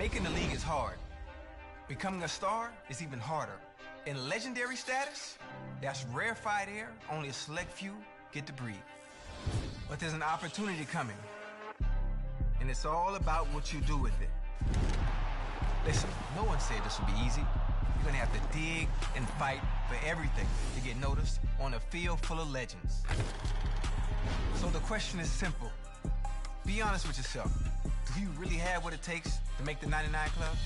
Making the league is hard. Becoming a star is even harder. In legendary status, that's rarefied air only a select few get to breathe. But there's an opportunity coming, and it's all about what you do with it. Listen, no one said this would be easy. You're gonna have to dig and fight for everything to get noticed on a field full of legends. So the question is simple. Be honest with yourself. Do you really have what it takes to make the 99 Club?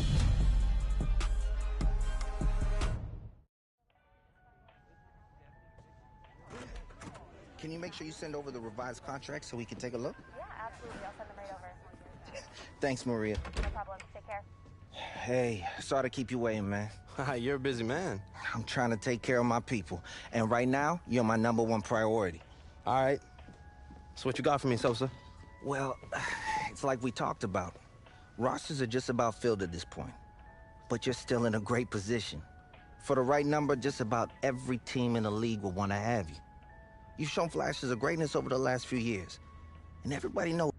Can you make sure you send over the revised contract so we can take a look? Yeah, absolutely. I'll send them right over. Thanks, Maria. No problem. Take care. Hey, sorry to keep you waiting, man. You're a busy man. I'm trying to take care of my people. And right now, you're my #1 priority. All right. So what you got for me, Sosa? Well, it's like we talked about. Rosters are just about filled at this point. But you're still in a great position. For the right number, just about every team in the league will want to have you. You've shown flashes of greatness over the last few years. And everybody knows.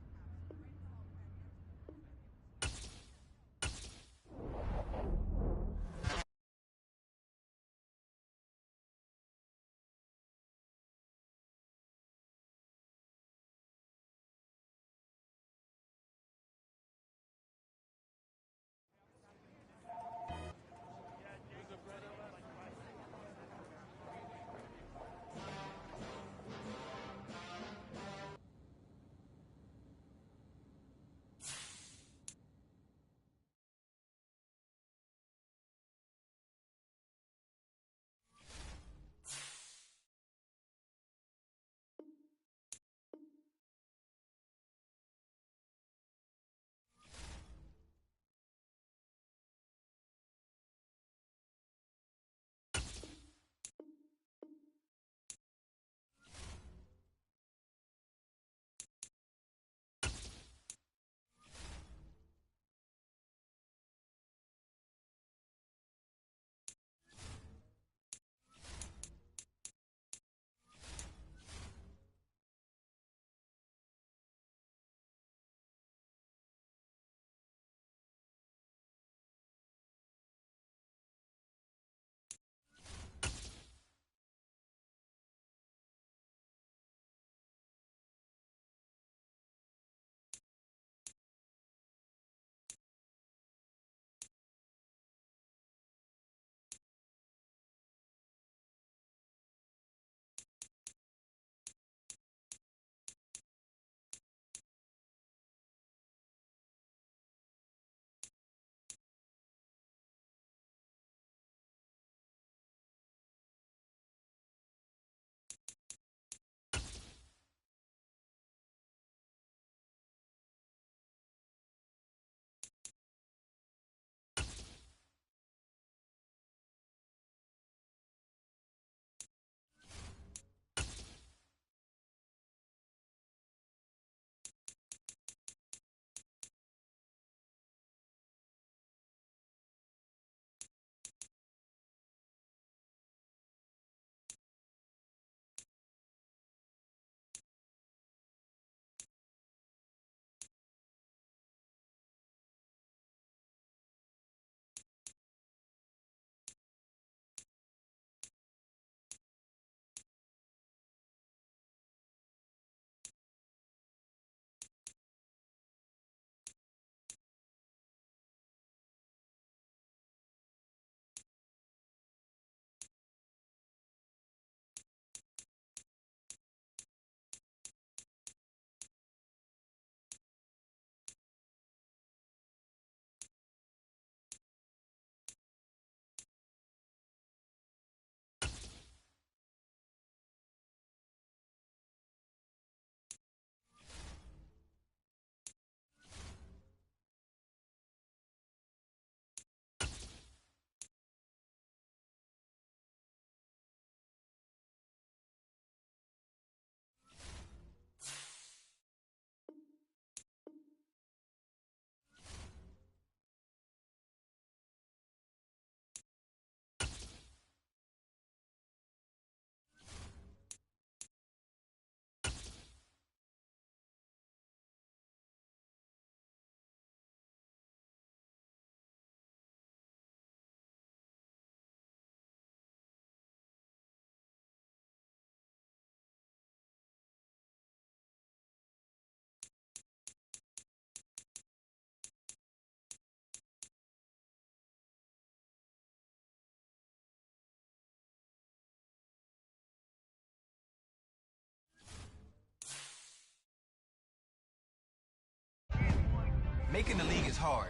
Making the league is hard.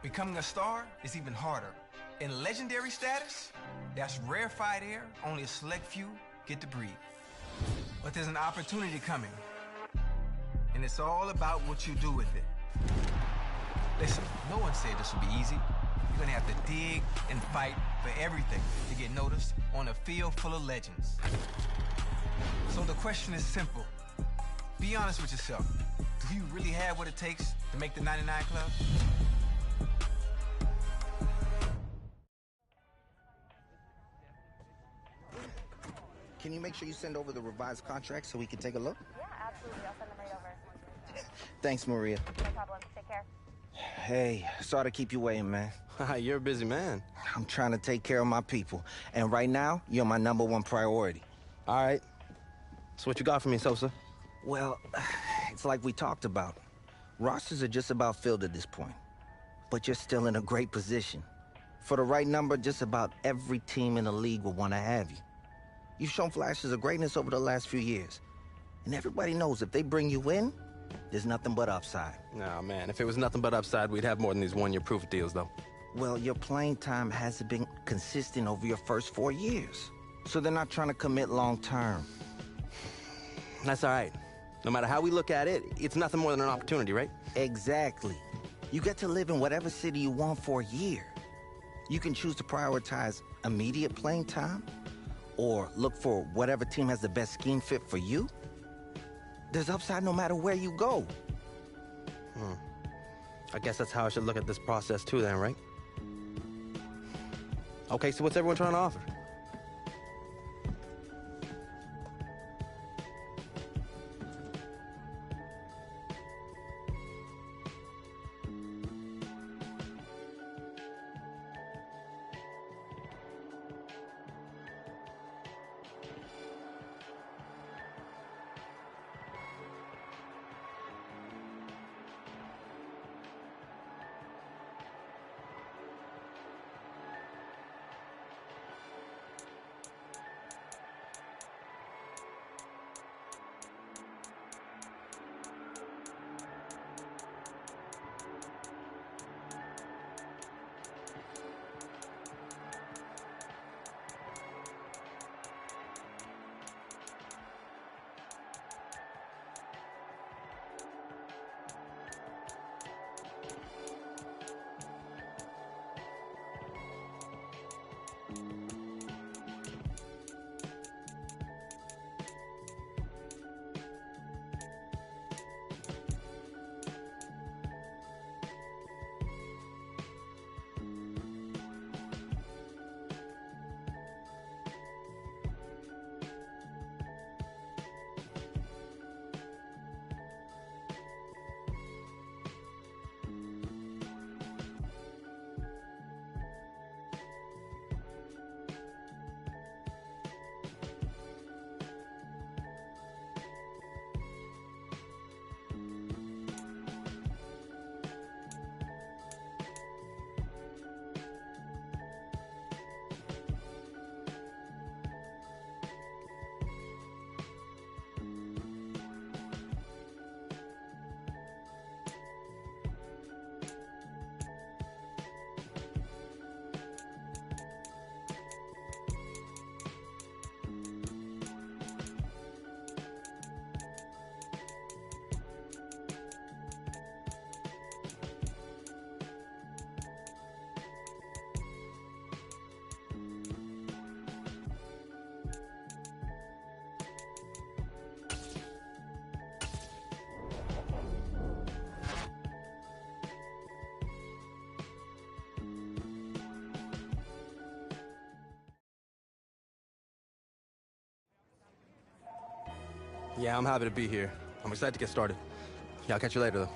Becoming a star is even harder. In legendary status, that's rarefied air only a select few get to breathe. But there's an opportunity coming, and it's all about what you do with it. Listen, no one said this would be easy. You're gonna have to dig and fight for everything to get noticed on a field full of legends. So the question is simple. Be honest with yourself. Do you really have what it takes to make the 99 Club? Can you make sure you send over the revised contract so we can take a look? Yeah, absolutely. I'll send them right over. Thanks, Maria. No problem. Take care. Hey, sorry to keep you waiting, man. You're a busy man. I'm trying to take care of my people. And right now, you're my #1 priority. All right. So what you got for me, Sosa? Well, it's like we talked about. Rosters are just about filled at this point. But you're still in a great position. For the right number, just about every team in the league will want to have you. You've shown flashes of greatness over the last few years. And everybody knows if they bring you in, there's nothing but upside. Nah, man, if it was nothing but upside, we'd have more than these one-year proof deals, though. Well, your playing time hasn't been consistent over your first 4 years. So they're not trying to commit long-term. That's all right. No matter how we look at it, it's nothing more than an opportunity, right? Exactly. You get to live in whatever city you want for a year. You can choose to prioritize immediate playing time, or look for whatever team has the best scheme fit for you. There's upside no matter where you go. I guess that's how I should look at this process too then, right? Okay, so what's everyone trying to offer? Yeah, I'm happy to be here. I'm excited to get started. Yeah, I'll catch you later, though.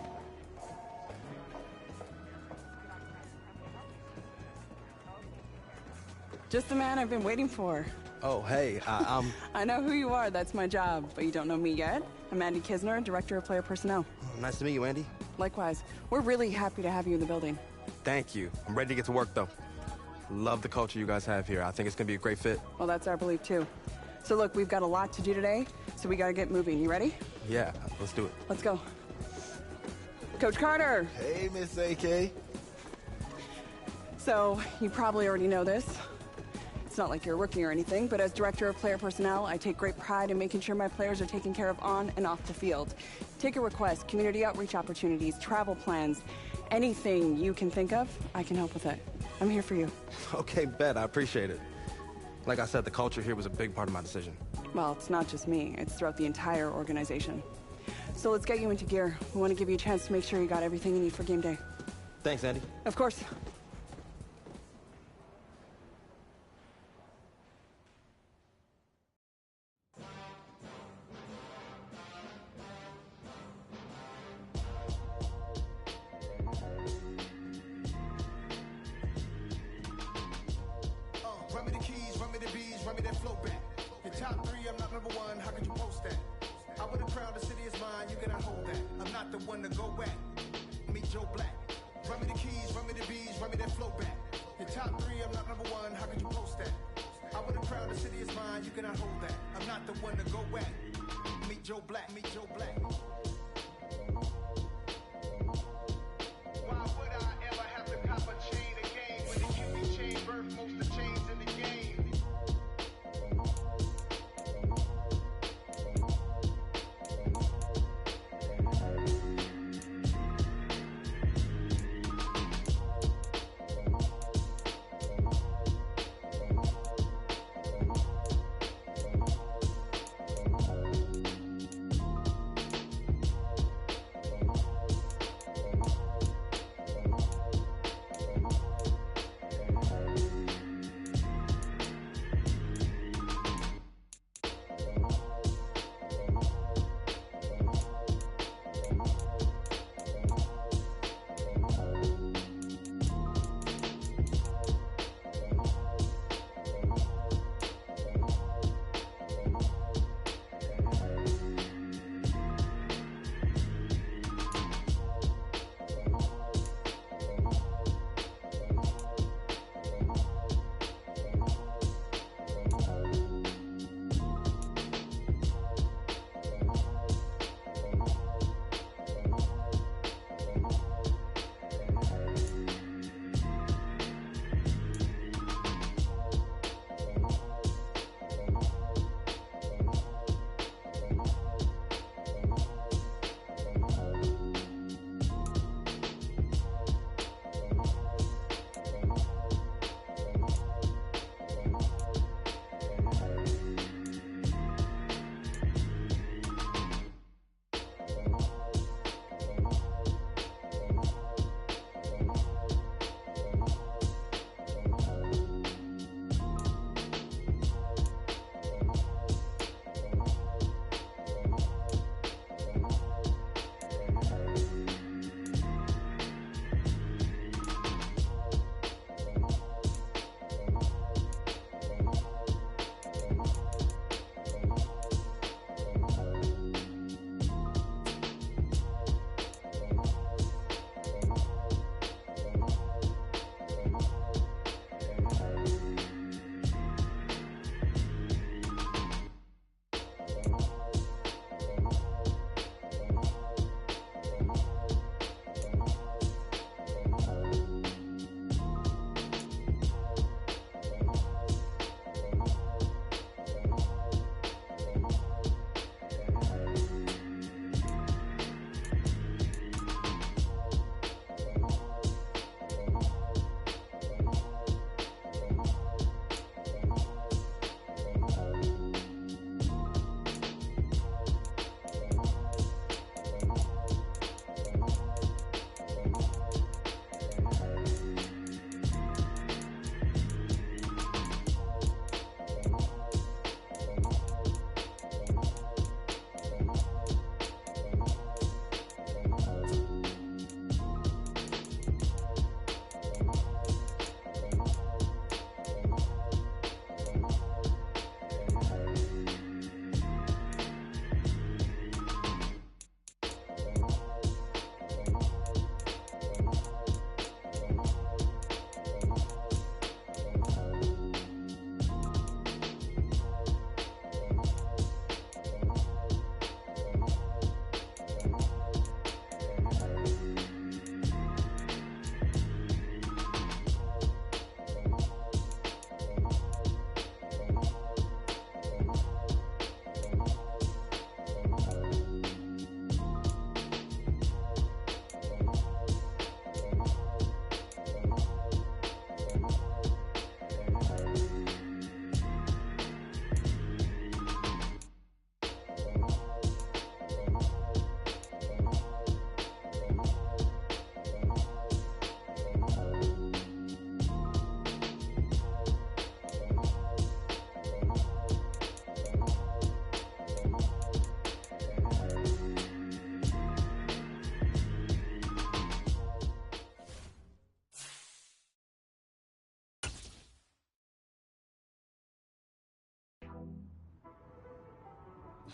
Just the man I've been waiting for. Oh, hey, I'm... I know who you are, that's my job, but you don't know me yet. I'm Andy Kisner, Director of Player Personnel. Nice to meet you, Andy. Likewise. We're really happy to have you in the building. Thank you. I'm ready to get to work, though. Love the culture you guys have here. I think it's gonna be a great fit. Well, that's our belief, too. So look, we've got a lot to do today, so we gotta get moving. You ready? Yeah, let's do it. Let's go. Coach Carter. Hey, Miss AK. So, you probably already know this. It's not like you're a rookie or anything, but as director of player personnel, I take great pride in making sure my players are taken care of on and off the field. Ticket requests, community outreach opportunities, travel plans, anything you can think of, I can help with it. I'm here for you. Okay, bet. I appreciate it. Like I said, the culture here was a big part of my decision. Well, it's not just me. It's throughout the entire organization. So let's get you into gear. We want to give you a chance to make sure you got everything you need for game day. Thanks, Andy. Of course. Run me the keys, run me the bees, run me that flow back. Your top three, I'm not number one, how could you post that? I would have crowned the city is mine, you cannot hold that. I'm not the one to go at. Meet Joe Black. Run me the keys, run me the bees, run me that flow back. Your top three, I'm not number one, how could you post that? I would have crowned the city is mine, you cannot hold that. I'm not the one to go at. Meet Joe Black, meet Joe Black. Why would I ever have to cop a chain again when the QB chain birth most of the chains in the game?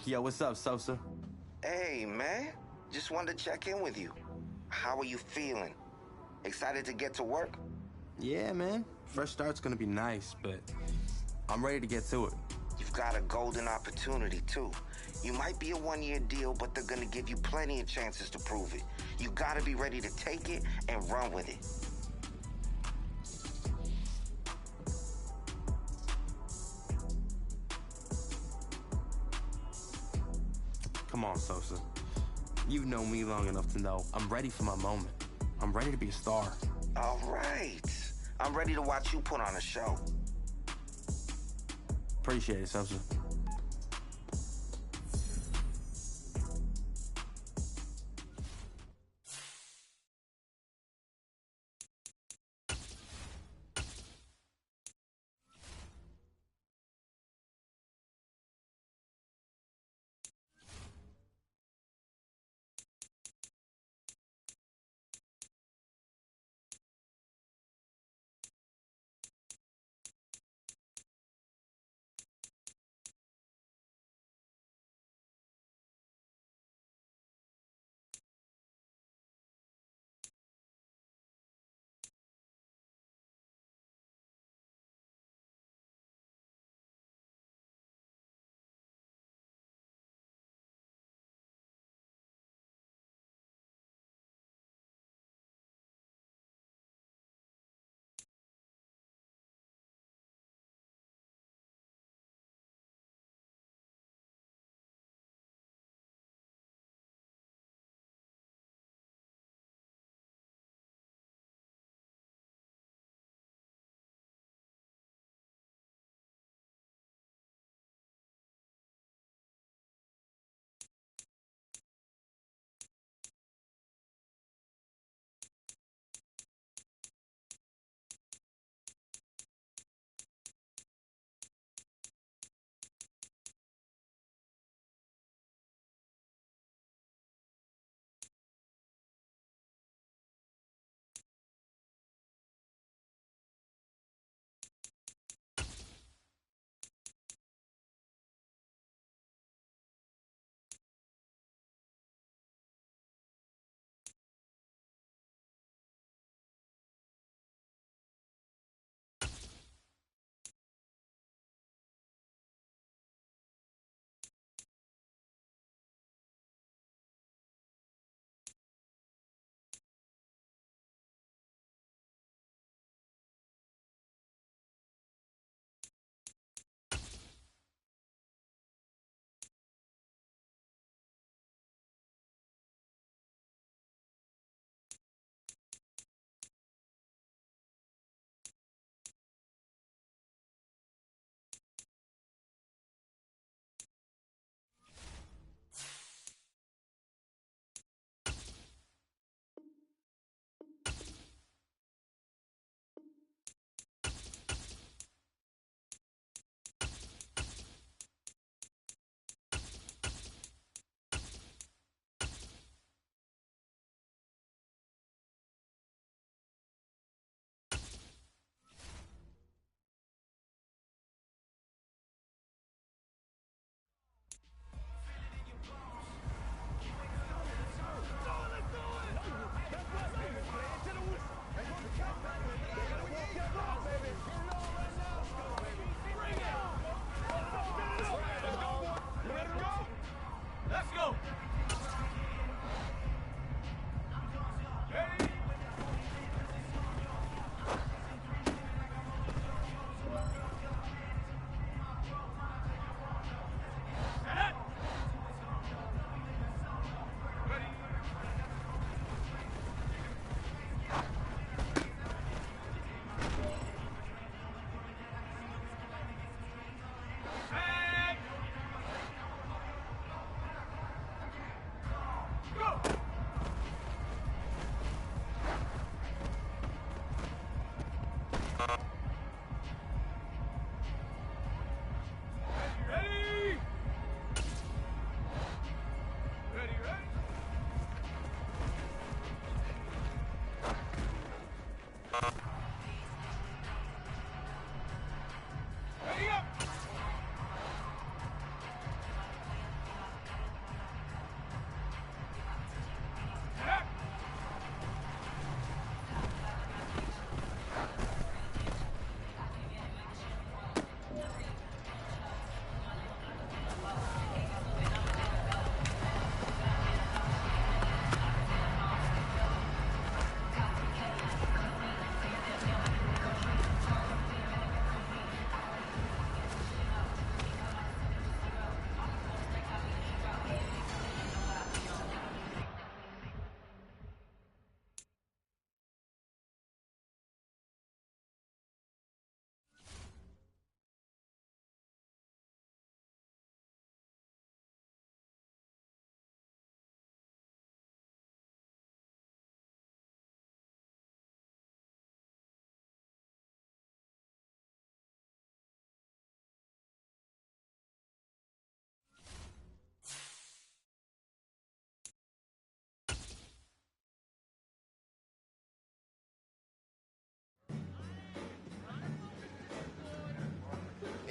Yo, what's up, Sosa? Hey, man. Just wanted to check in with you. How are you feeling? Excited to get to work? Yeah, man. Fresh start's gonna be nice, but I'm ready to get to it. You've got a golden opportunity, too. You might be a one-year deal, but they're gonna give you plenty of chances to prove it. You gotta be ready to take it and run with it. Come on, Sosa. You've known me long enough to know I'm ready for my moment. I'm ready to be a star. All right. I'm ready to watch you put on a show. Appreciate it, Sosa.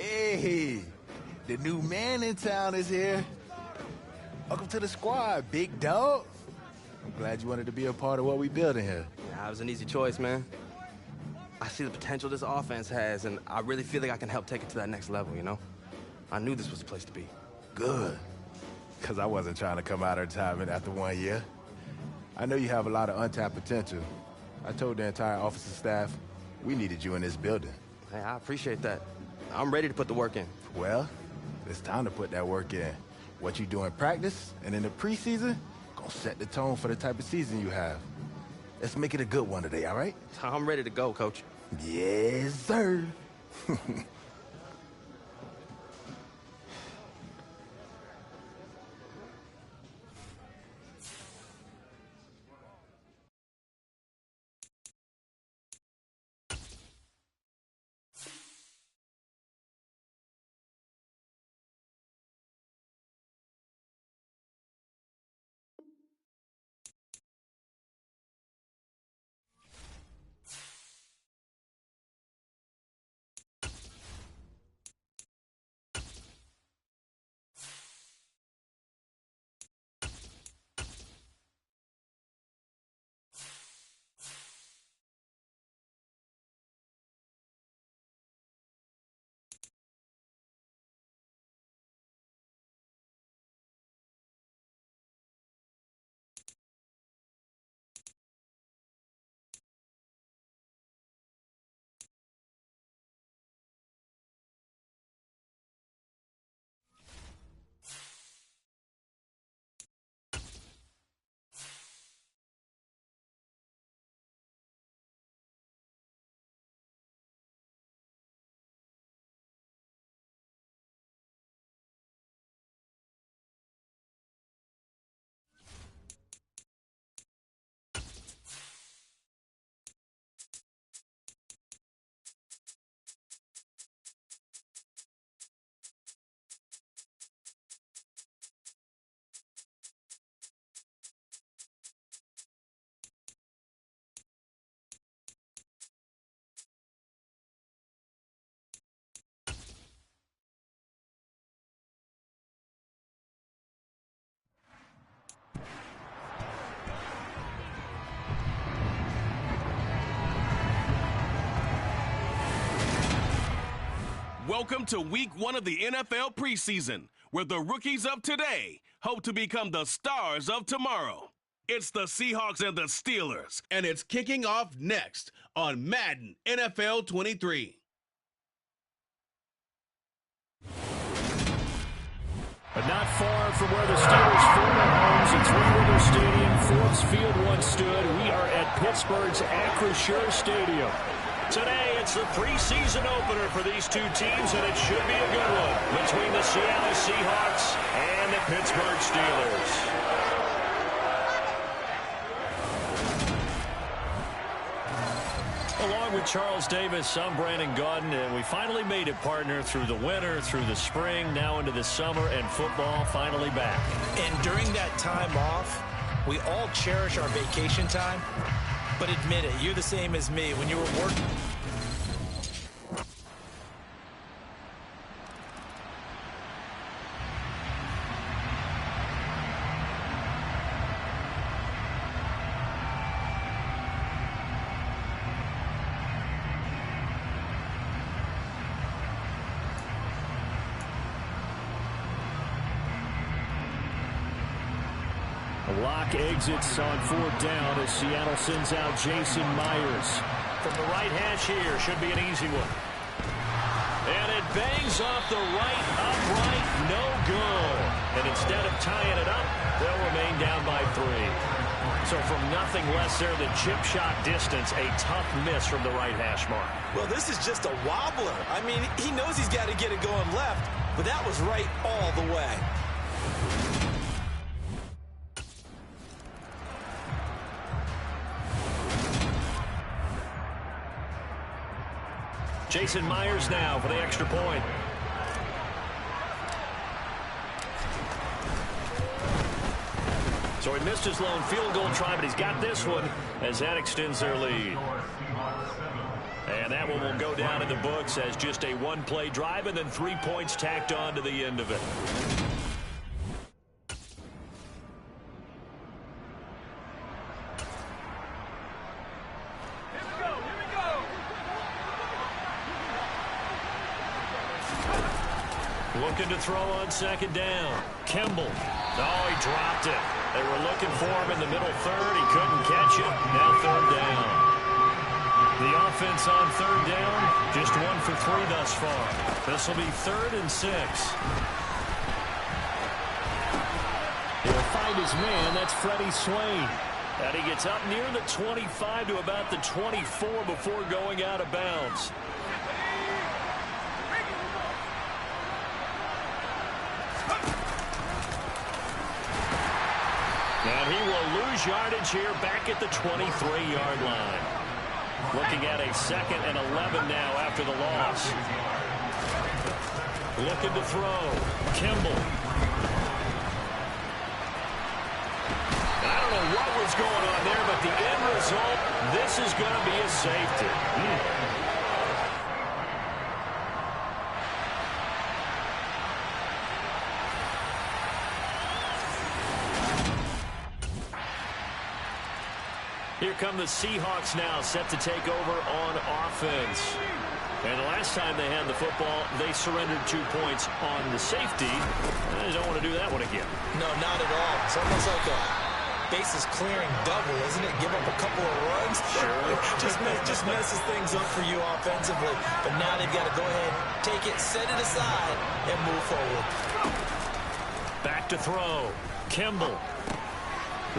Hey, the new man in town is here. Welcome to the squad, big dog. I'm glad you wanted to be a part of what we building here. Nah, it was an easy choice, man. I see the potential this offense has, and I really feel like I can help take it to that next level, you know? I knew this was the place to be. Good. Because I wasn't trying to come out of retirement after 1 year. I know you have a lot of untapped potential. I told the entire office and staff we needed you in this building. Hey, I appreciate that. I'm ready to put the work in. Well, it's time to put that work in. What you do in practice and in the preseason gonna set the tone for the type of season you have. Let's make it a good one today, all right? I'm ready to go, Coach. Yes, sir. Welcome to week 1 of the NFL preseason, where the rookies of today hope to become the stars of tomorrow. It's the Seahawks and the Steelers, and it's kicking off next on Madden NFL 23. But not far from where the Steelers' former homes at Three-River Stadium, Forbes Field once stood, we are at Pittsburgh's Acrisure Stadium. Today, it's the preseason opener for these two teams, and it should be a good one between the Seattle Seahawks and the Pittsburgh Steelers. Along with Charles Davis, I'm Brandon Gaudin, and we finally made it, partner, through the winter, through the spring, now into the summer, and football finally back. And during that time off, we all cherish our vacation time. But admit it, you're the same as me. When you were working... Lock exits on 4th down as Seattle sends out Jason Myers. From the right hash here, should be an easy one. And it bangs off the right upright, no good. And instead of tying it up, they'll remain down by 3. So from nothing less there than chip shot distance, a tough miss from the right hash mark. Well, this is just a wobbler. I mean, he knows he's got to get it going left, but that was right all the way. Jason Myers now for the extra point. So he missed his lone field goal try, but he's got this one as that extends their lead. And that one will go down in the books as just a one-play drive and then 3 points tacked on to the end of it. Looking to throw on second down. Kimball. Oh, he dropped it. They were looking for him in the middle third. He couldn't catch it. Now third down. The offense on third down, just 1 for 3 thus far. This will be 3rd and 6. He'll find his man. That's Freddie Swain. And he gets up near the 25 to about the 24 before going out of bounds. And he will lose yardage here back at the 23-yard line. Looking at a 2nd and 11 now after the loss. Looking to throw. Kimball. I don't know what was going on there, but the end result, this is going to be a safety. Here come the Seahawks now, set to take over on offense. And the last time they had the football, they surrendered 2 points on the safety. They don't want to do that one again. No, not at all. It's almost like a bases clearing double, isn't it? Give up a couple of runs. Sure. just messes things up for you offensively. But now they've got to go ahead, take it, set it aside, and move forward. Back to throw. Kimball.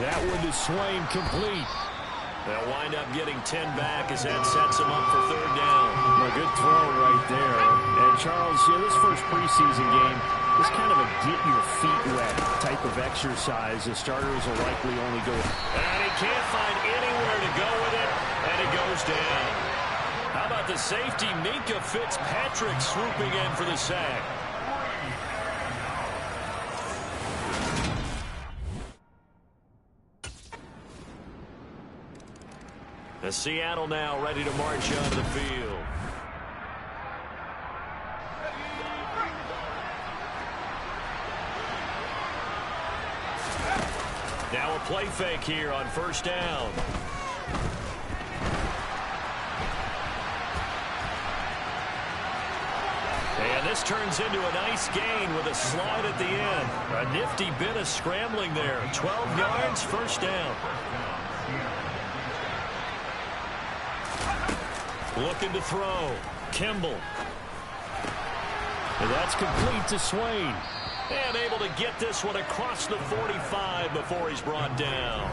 That one to Swain, complete. They'll wind up getting 10 back as that sets them up for third down. A good throw right there. And Charles, this first preseason game is kind of a get your feet wet type of exercise. The starters will likely only go. And he can't find anywhere to go with it, and it goes down. How about the safety, Minka Fitzpatrick, swooping in for the sack. The Seattle now ready to march onto the field. Now a play fake here on first down. And this turns into a nice gain with a slide at the end. A nifty bit of scrambling there. 12 yards, first down. Looking to throw. Kimball. And that's complete to Swain. And able to get this one across the 45 before he's brought down.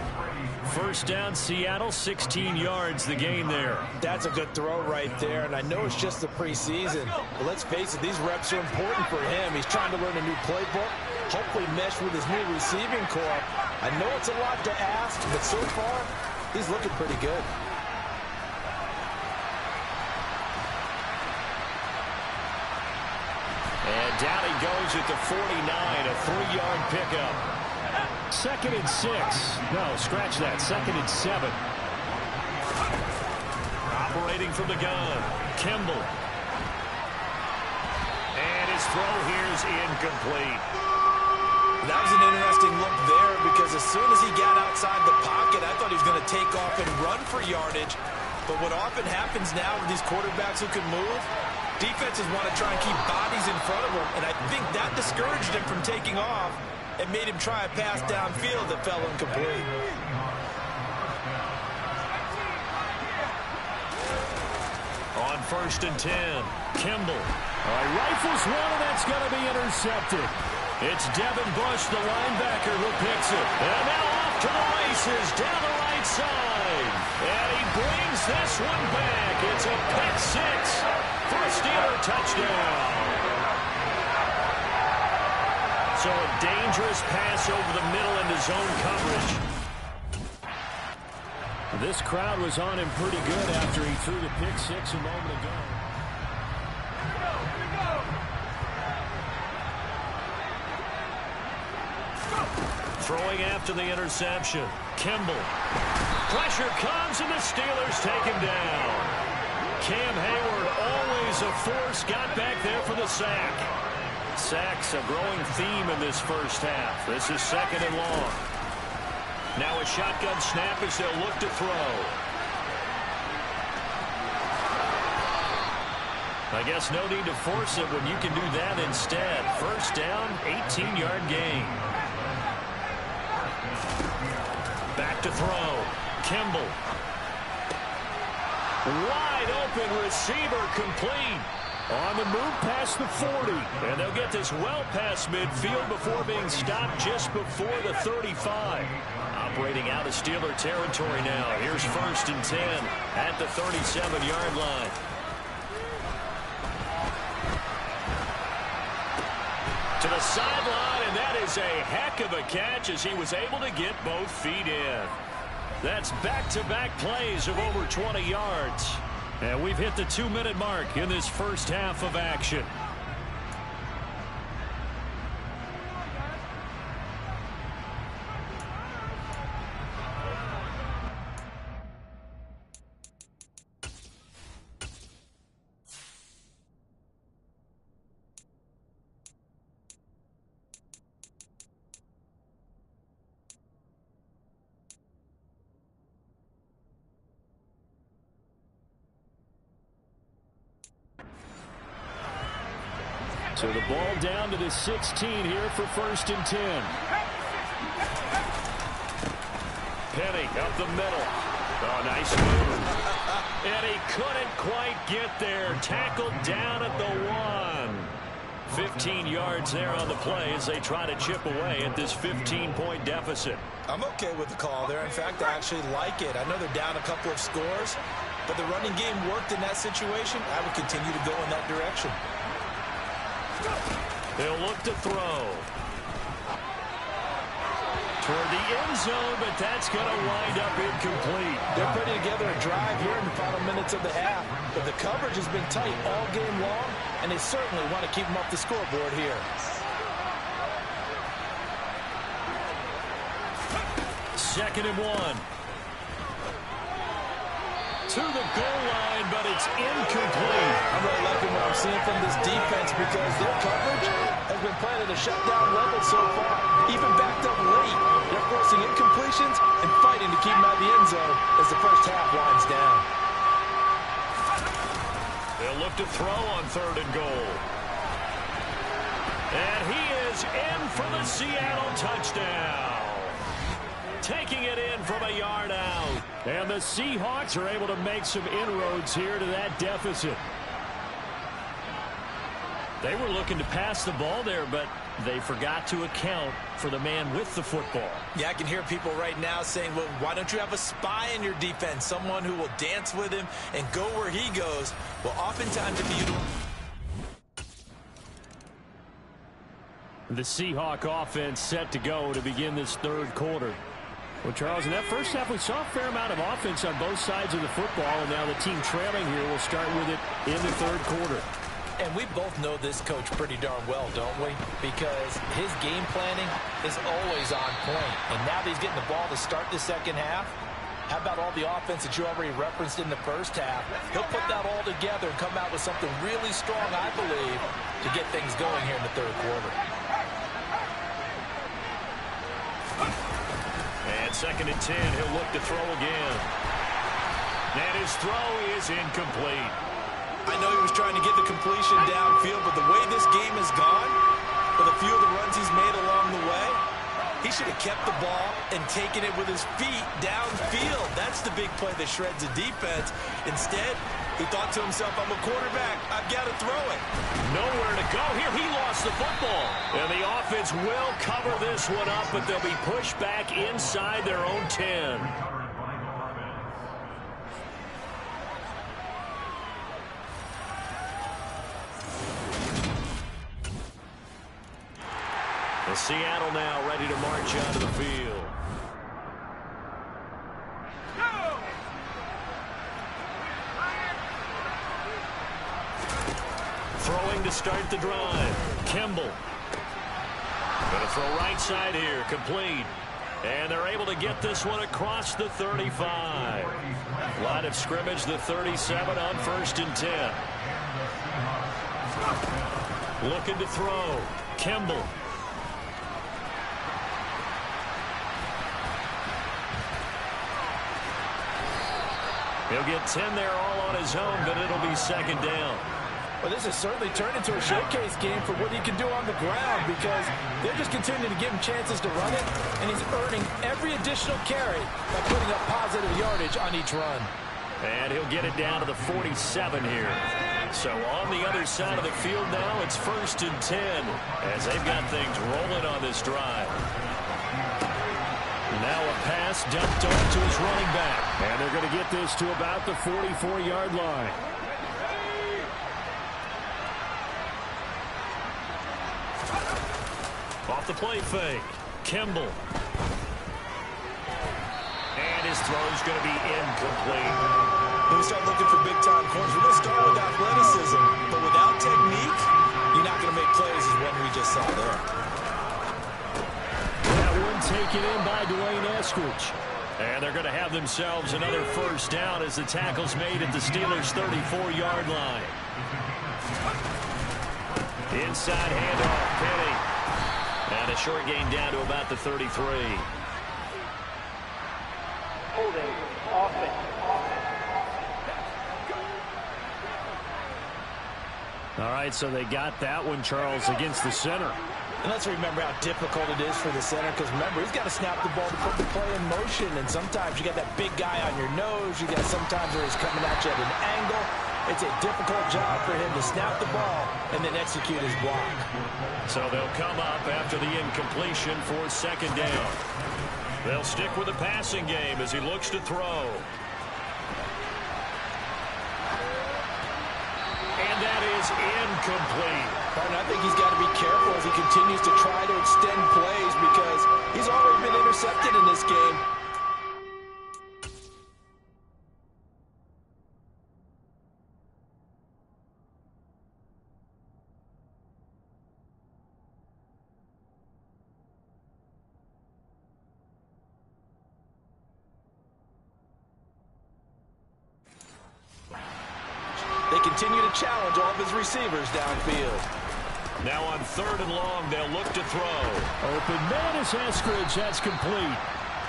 First down, Seattle, 16 yards the gain there. That's a good throw right there, and I know it's just the preseason, but let's face it, these reps are important for him. He's trying to learn a new playbook, hopefully mesh with his new receiving core. I know it's a lot to ask, but so far, he's looking pretty good. And down he goes at the 49, a 3-yard pickup. 2nd and 6. No, scratch that. 2nd and 7. Operating from the gun. Kimball. And his throw here is incomplete. That was an interesting look there because as soon as he got outside the pocket, I thought he was going to take off and run for yardage. But what often happens now with these quarterbacks who can move, defenses want to try and keep bodies in front of them, and I think that discouraged him from taking off and made him try a pass downfield that fell incomplete. On 1st and 10, Kimball. Rifles one, and that's going to be intercepted. It's Devin Bush, the linebacker, who picks it. And now off to the races down the right side. And he brings this one back. It's a pick six for a Steeler touchdown. So a dangerous pass over the middle into zone coverage. This crowd was on him pretty good after he threw the pick six a moment ago. Throwing after the interception. Kimball. Pressure comes, and the Steelers take him down. Cam Hayward, always a force, got back there for the sack. Sacks a growing theme in this first half. This is 2nd and long. Now a shotgun snap as they'll look to throw. I guess no need to force it when you can do that instead. First down, 18-yard gain. Back to throw. Kimball. Wide open receiver, complete. On the move past the 40. And they'll get this well past midfield before being stopped just before the 35. Operating out of Steeler territory now. Here's 1st and 10 at the 37-yard line. To the sideline, and that is a heck of a catch as he was able to get both feet in. That's back-to-back plays of over 20 yards. And we've hit the 2-minute mark in this first half of action. So the ball down to the 16 here for 1st and 10. Penny up the middle. Oh, nice move. And he couldn't quite get there. Tackled down at the 1. 15 yards there on the play as they try to chip away at this 15-point deficit. I'm okay with the call there. In fact, I actually like it. I know they're down a couple of scores, but the running game worked in that situation. I would continue to go in that direction. They'll look to throw. Toward the end zone, but that's going to wind up incomplete. They're putting together a drive here in the final minutes of the half, but the coverage has been tight all game long, and they certainly want to keep them off the scoreboard here. 2nd and 1. To the goal line, but it's incomplete. I'm really liking what I'm seeing from this defense because their coverage has been playing at a shutdown level so far. Even backed up late, they're forcing incompletions and fighting to keep them out of the end zone as the first half winds down. They'll look to throw on 3rd and goal. And he is in for the Seattle touchdown. Taking it in from a yard out. And the Seahawks are able to make some inroads here to that deficit. They were looking to pass the ball there, but they forgot to account for the man with the football. Yeah, I can hear people right now saying, well, why don't you have a spy in your defense? Someone who will dance with him and go where he goes. Well, oftentimes if you don't... The Seahawk offense set to go to begin this 3rd quarter. Well, Charles, in that first half, we saw a fair amount of offense on both sides of the football, and now the team trailing here will start with it in the 3rd quarter. And we both know this coach pretty darn well, don't we? Because his game planning is always on point. And now that he's getting the ball to start the 2nd half, how about all the offense that you already referenced in the first half? He'll put that all together and come out with something really strong, I believe, to get things going here in the 3rd quarter. And 2nd and 10, he'll look to throw again. And his throw is incomplete. I know he was trying to get the completion downfield, but the way this game has gone, with a few of the runs he's made along the way, he should have kept the ball and taken it with his feet downfield. That's the big play that shreds the defense. Instead, he thought to himself, I'm a quarterback. I've got to throw it. Nowhere to go here. He lost the football. And the offense will cover this one up, but they'll be pushed back inside their own 10. And Seattle now ready to march onto the field. Throwing to start the drive. Kimball. Going to throw right side here. Complete. And they're able to get this one across the 35. Line of scrimmage, the 37 on 1st and 10. Looking to throw. Kimball. He'll get 10 there all on his own, but it'll be 2nd down. Well, this has certainly turned into a showcase game for what he can do on the ground because they're just continuing to give him chances to run it, and he's earning every additional carry by putting up positive yardage on each run. And he'll get it down to the 47 here. So on the other side of the field now, it's 1st and 10 as they've got things rolling on this drive. Now a pass dumped off to his running back. And they're going to get this to about the 44-yard line. Off the play fake. Kimball. And his throw's going to be incomplete. When we start looking for big-time corners, we're going to start with athleticism. But without technique, you're not going to make plays as one we just saw there. That one taken in by Dwayne Eskridge. And they're going to have themselves another 1st down as the tackle's made at the Steelers' 34-yard line. Inside handoff, Penny. And a short gain down to about the 33. Holding offense. All right, so they got that one, Charles, against the center. And let's remember how difficult it is for the center because, remember, he's got to snap the ball to put the play in motion. And sometimes you got that big guy on your nose. You got sometimes where he's coming at you at an angle. It's a difficult job for him to snap the ball and then execute his block. So they'll come up after the incompletion for 2nd down. They'll stick with the passing game as he looks to throw. And that is incomplete. And I think he's got to be careful as he continues to try to extend plays because he's already been intercepted in this game. They continue to challenge all of his receivers downfield. Now on 3rd and long, they'll look to throw. Open man is Eskridge. That's complete.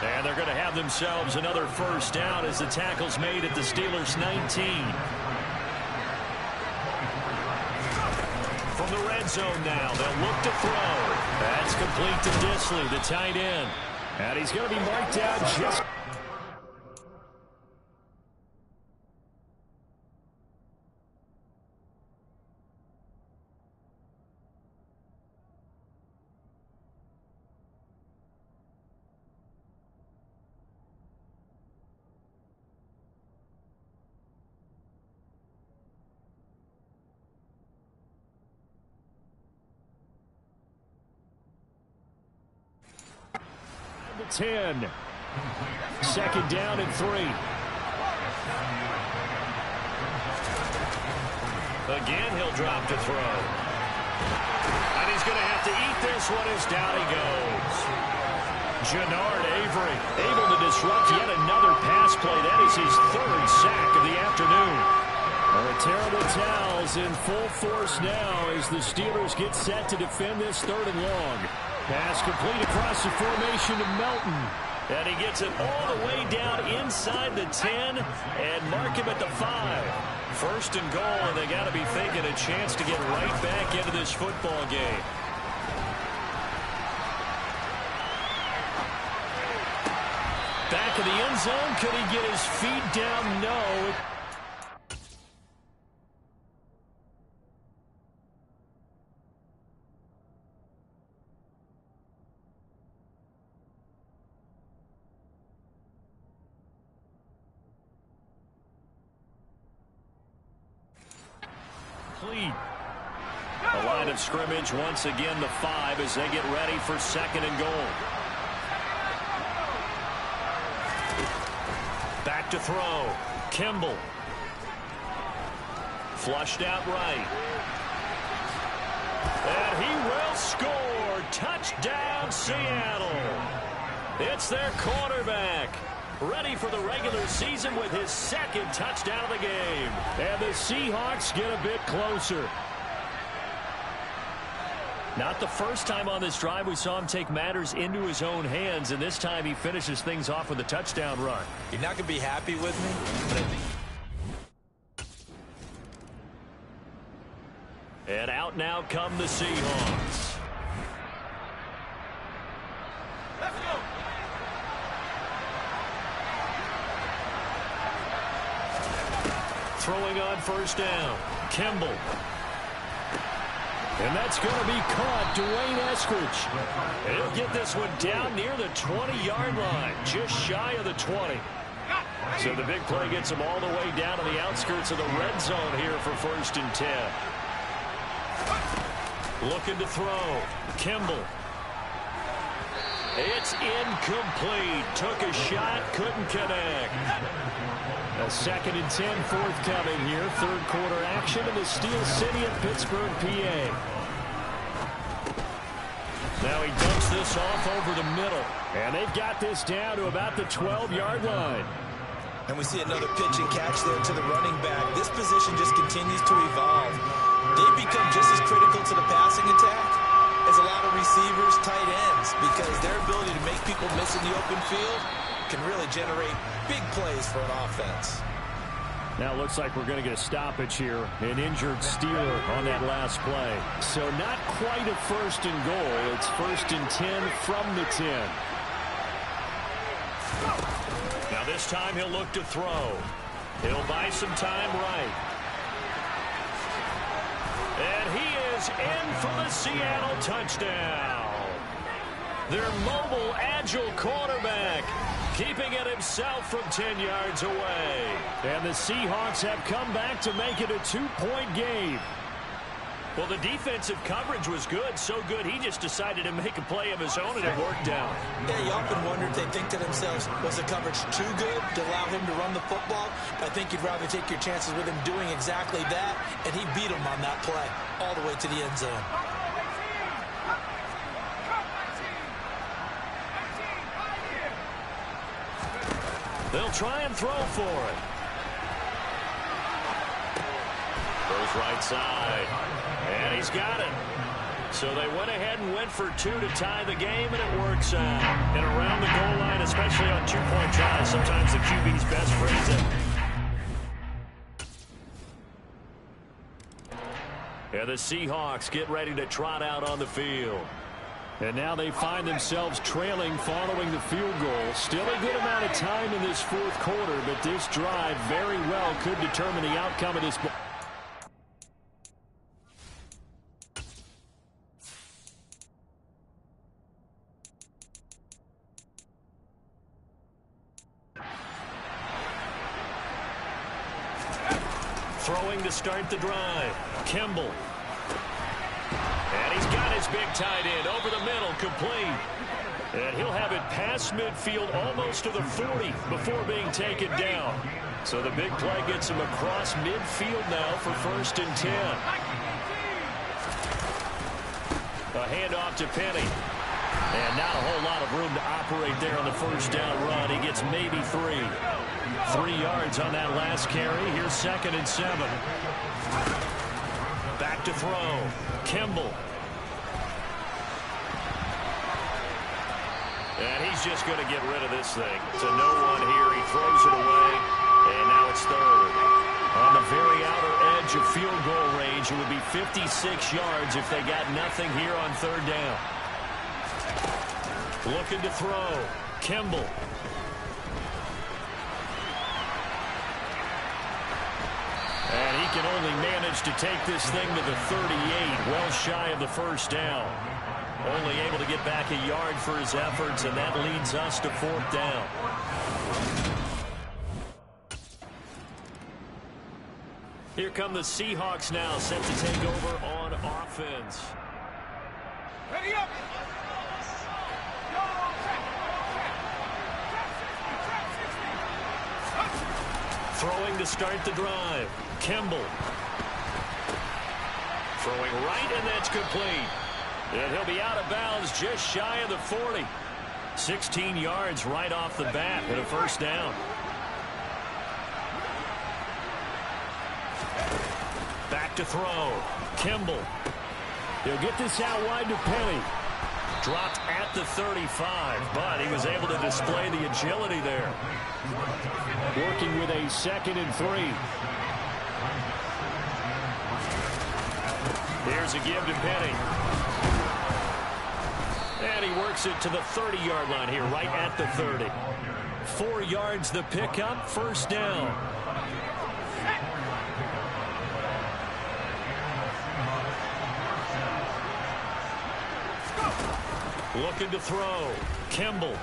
And they're going to have themselves another 1st down as the tackle's made at the Steelers' 19. From the red zone now, they'll look to throw. That's complete to Disley, the tight end. And he's going to be marked out just... to 10. 2nd down and 3. Again, he'll drop to throw. And he's going to have to eat this one as down he goes. Jannard Avery able to disrupt yet another pass play. That is his 3rd sack of the afternoon. The terrible towels in full force now as the Steelers get set to defend this 3rd and long. Pass complete across the formation to Melton. And he gets it all the way down inside the 10 and mark him at the 5. 1st and goal, and they got to be thinking a chance to get right back into this football game. Back of the end zone. Could he get his feet down? No. The line of scrimmage once again the 5 as they get ready for 2nd and goal. Back to throw. Kimball. Flushed out right. And he will score. Touchdown, Seattle. It's their quarterback, ready for the regular season with his second touchdown of the game. And the Seahawks get a bit closer. Not the first time on this drive we saw him take matters into his own hands, and this time he finishes things off with a touchdown run. You're not going to be happy with me, but I think... And out now come the Seahawks. Let's go. Throwing on first down. Kimball. And that's going to be caught. Dwayne Eskridge. And he'll get this one down near the 20-yard line, just shy of the 20. So the big play gets him all the way down to the outskirts of the red zone here for 1st and 10. Looking to throw. Kimball. It's incomplete. Took a shot, couldn't connect. A 2nd and 10 forthcoming here. Third quarter action in the Steel City of Pittsburgh, PA. Now he dumps this off over the middle. And they've got this down to about the 12-yard line. And we see another pitch and catch there to the running back. This position just continues to evolve. They become just as critical to the passing attack as a lot of receivers, tight ends, because their ability to make people miss in the open field can really generate big plays for an offense. Now it looks like we're going to get a stoppage here. An injured Steeler on that last play. So not quite a 1st and goal. It's 1st and 10 from the 10. Now this time he'll look to throw. He'll buy some time right. And he is in for the Seattle touchdown. Their mobile, agile quarterback keeping it himself from 10 yards away. And the Seahawks have come back to make it a 2-point game. Well, the defensive coverage was good, so good he just decided to make a play of his own, and it worked out. Yeah, you often wonder if they think to themselves, was the coverage too good to allow him to run the football? I think you'd rather take your chances with him doing exactly that, and he beat him on that play all the way to the end zone. They'll try and throw for it. Goes right side. And he's got it. So they went ahead and went for 2 to tie the game, and it works out. And around the goal line, especially on 2-point tries, sometimes the QB's best phrase it. And the Seahawks get ready to trot out on the field. And now they find themselves trailing following the field goal. Still a good amount of time in this 4th quarter, but this drive very well could determine the outcome of this ball. Throwing to start the drive. Kimball. And he's got his big tight end over the middle, complete. And he'll have it past midfield almost to the 40 before being taken down. So the big play gets him across midfield now for 1st and 10. A handoff to Penny. And not a whole lot of room to operate there on the 1st down run. He gets maybe 3. 3 yards on that last carry. Here's 2nd and 7. Back to throw. Kimball. And he's just going to get rid of this thing. To no one here. He throws it away. And now it's 3rd. On the very outer edge of field goal range, it would be 56 yards if they got nothing here on 3rd down. Looking to throw. Kimball. And he can only manage to take this thing to the 38, well shy of the 1st down. Only able to get back a yard for his efforts, and that leads us to 4th down. Here come the Seahawks now, set to take over on offense. Ready up! Throwing to start the drive. Kimball. Throwing right, and that's complete. And he'll be out of bounds just shy of the 40. 16 yards right off the bat and a first down. Back to throw. Kimball. He'll get this out wide to Penny. Dropped at the 35, but he was able to display the agility there. Working with a 2nd and 3. Here's a give to Penny. And he works it to the 30-yard line here, right at the 30. 4 yards the pickup, first down. Looking to throw. Kimball.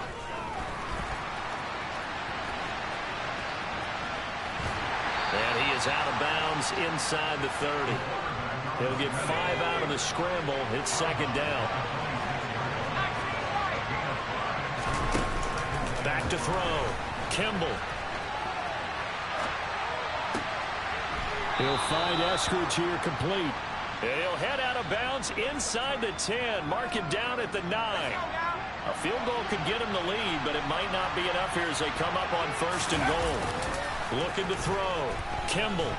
And he is out of bounds inside the 30. He'll get 5 out of the scramble. It's second down. Back to throw. Kimball. He'll find Eskridge here complete. He'll head out of bounds inside the 10. Mark him down at the 9. A field goal could get him the lead, but it might not be enough here as they come up on 1st and goal. Looking to throw. Kimball.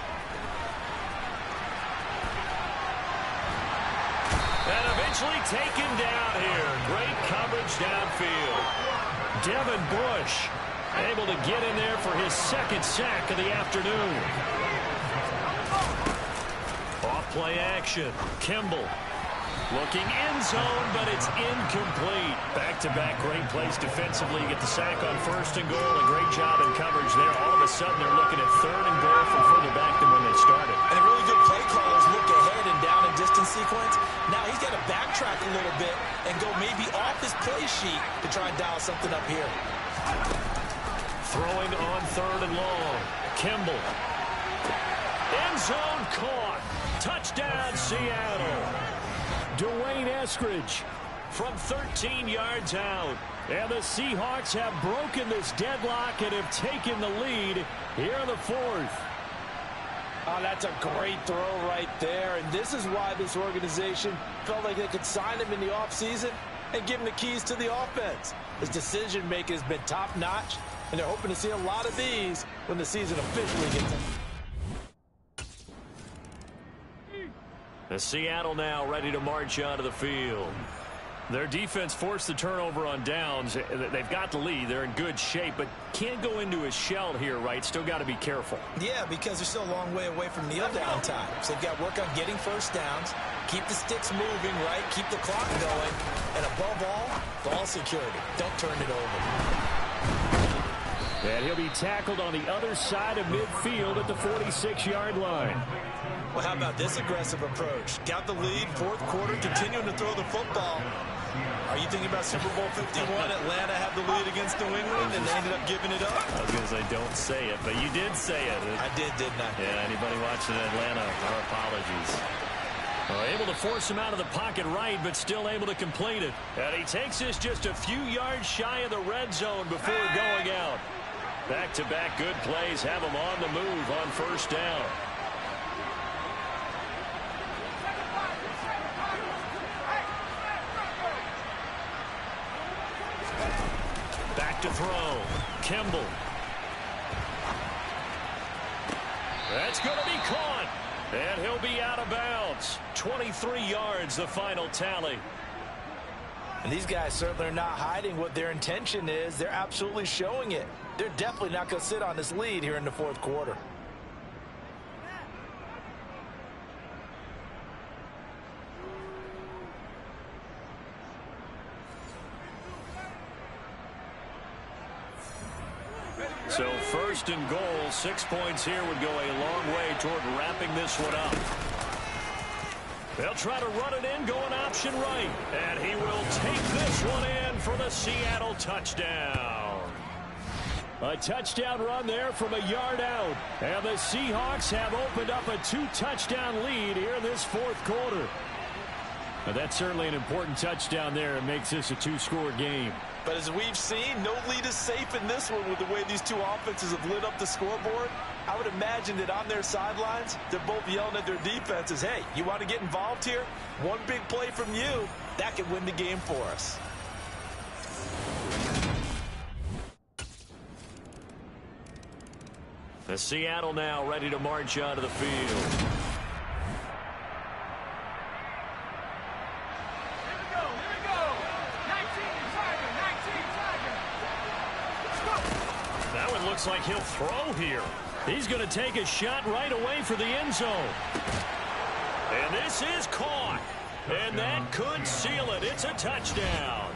And eventually taken down here. Great coverage downfield. Devin Bush able to get in there for his 2nd sack of the afternoon. Off-play action. Kimball. Looking end zone, but it's incomplete. Back-to-back great plays defensively. Get the sack on 1st and goal. A great job in coverage there. All of a sudden, they're looking at 3rd and goal from further back than when they started. And a really good play callers look ahead and down in distance sequence. Now he's got to backtrack a little bit and go maybe off his play sheet to try and dial something up here. Throwing on 3rd and long. Kimball. End zone caught. Touchdown, Seattle. Dwayne Eskridge from 13 yards out. And the Seahawks have broken this deadlock and have taken the lead here in the 4th. Oh, that's a great throw right there. And this is why this organization felt like they could sign him in the offseason and give him the keys to the offense. His decision-making has been top-notch, and they're hoping to see a lot of these when the season officially gets in. The Seattle now ready to march onto the field. Their defense forced the turnover on downs. They've got the lead. They're in good shape, but can't go into a shell here, right? Still got to be careful. Yeah, because they're still a long way away from kneel down time. So they've got to work on getting first downs, keep the sticks moving, right? Keep the clock going. And above all, ball security. Don't turn it over. And he'll be tackled on the other side of midfield at the 46-yard line. Well, how about this aggressive approach? Got the lead, 4th quarter, continuing to throw the football. Are you thinking about Super Bowl 51? Atlanta had the lead against New England, and they ended up giving it up. I was going to say, don't say it, but you did say it. I did, didn't I? Yeah, anybody watching Atlanta, our apologies. Able to force him out of the pocket right, but still able to complete it. And he takes this just a few yards shy of the red zone before going out. Back-to-back good plays have him on the move on 1st down. Back to throw. Kimball. That's going to be caught. And he'll be out of bounds. 23 yards, the final tally. And these guys certainly are not hiding what their intention is. They're absolutely showing it. They're definitely not going to sit on this lead here in the 4th quarter. So 1st and goal, 6 points here would go a long way toward wrapping this one up. They'll try to run it in, going option right. And he will take this one in for the Seattle touchdown. A touchdown run there from a yard out. And the Seahawks have opened up a 2-touchdown lead here in this 4th quarter. Now that's certainly an important touchdown there. It makes this a 2-score game. But as we've seen, no lead is safe in this one with the way these two offenses have lit up the scoreboard. I would imagine that on their sidelines, they're both yelling at their defenses, hey, you want to get involved here? One big play from you, that could win the game for us. As Seattle now ready to march onto the field. That one looks like he'll throw here. He's going to take a shot right away for the end zone. And this is caught. And that could seal it. It's a touchdown.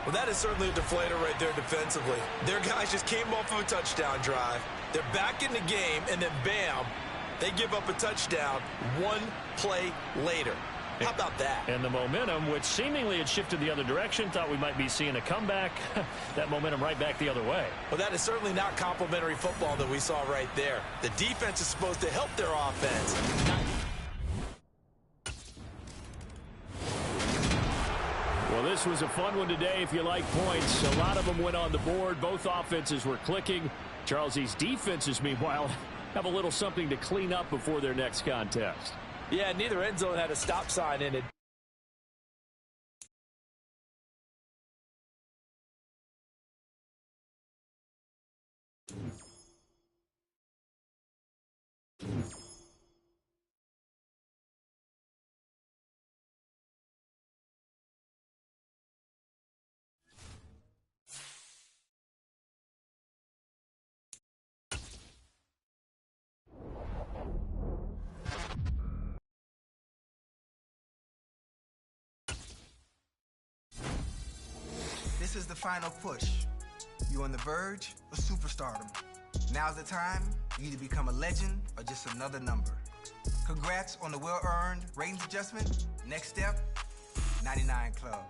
Well, that is certainly a deflator right there defensively. Their guys just came off of a touchdown drive. They're back in the game, and then bam, they give up a touchdown one play later. How about that? And the momentum, which seemingly had shifted the other direction, thought we might be seeing a comeback. That momentum right back the other way. Well, that is certainly not complimentary football that we saw right there. The defense is supposed to help their offense. Well, this was a fun one today if you like points. A lot of them went on the board. Both offenses were clicking. Charles, these defenses, meanwhile, have a little something to clean up before their next contest. Yeah, neither end zone had a stop sign in it. This is the final push. You're on the verge of superstardom. Now's the time you either become a legend or just another number. Congrats on the well-earned ratings adjustment. Next step, 99 Club.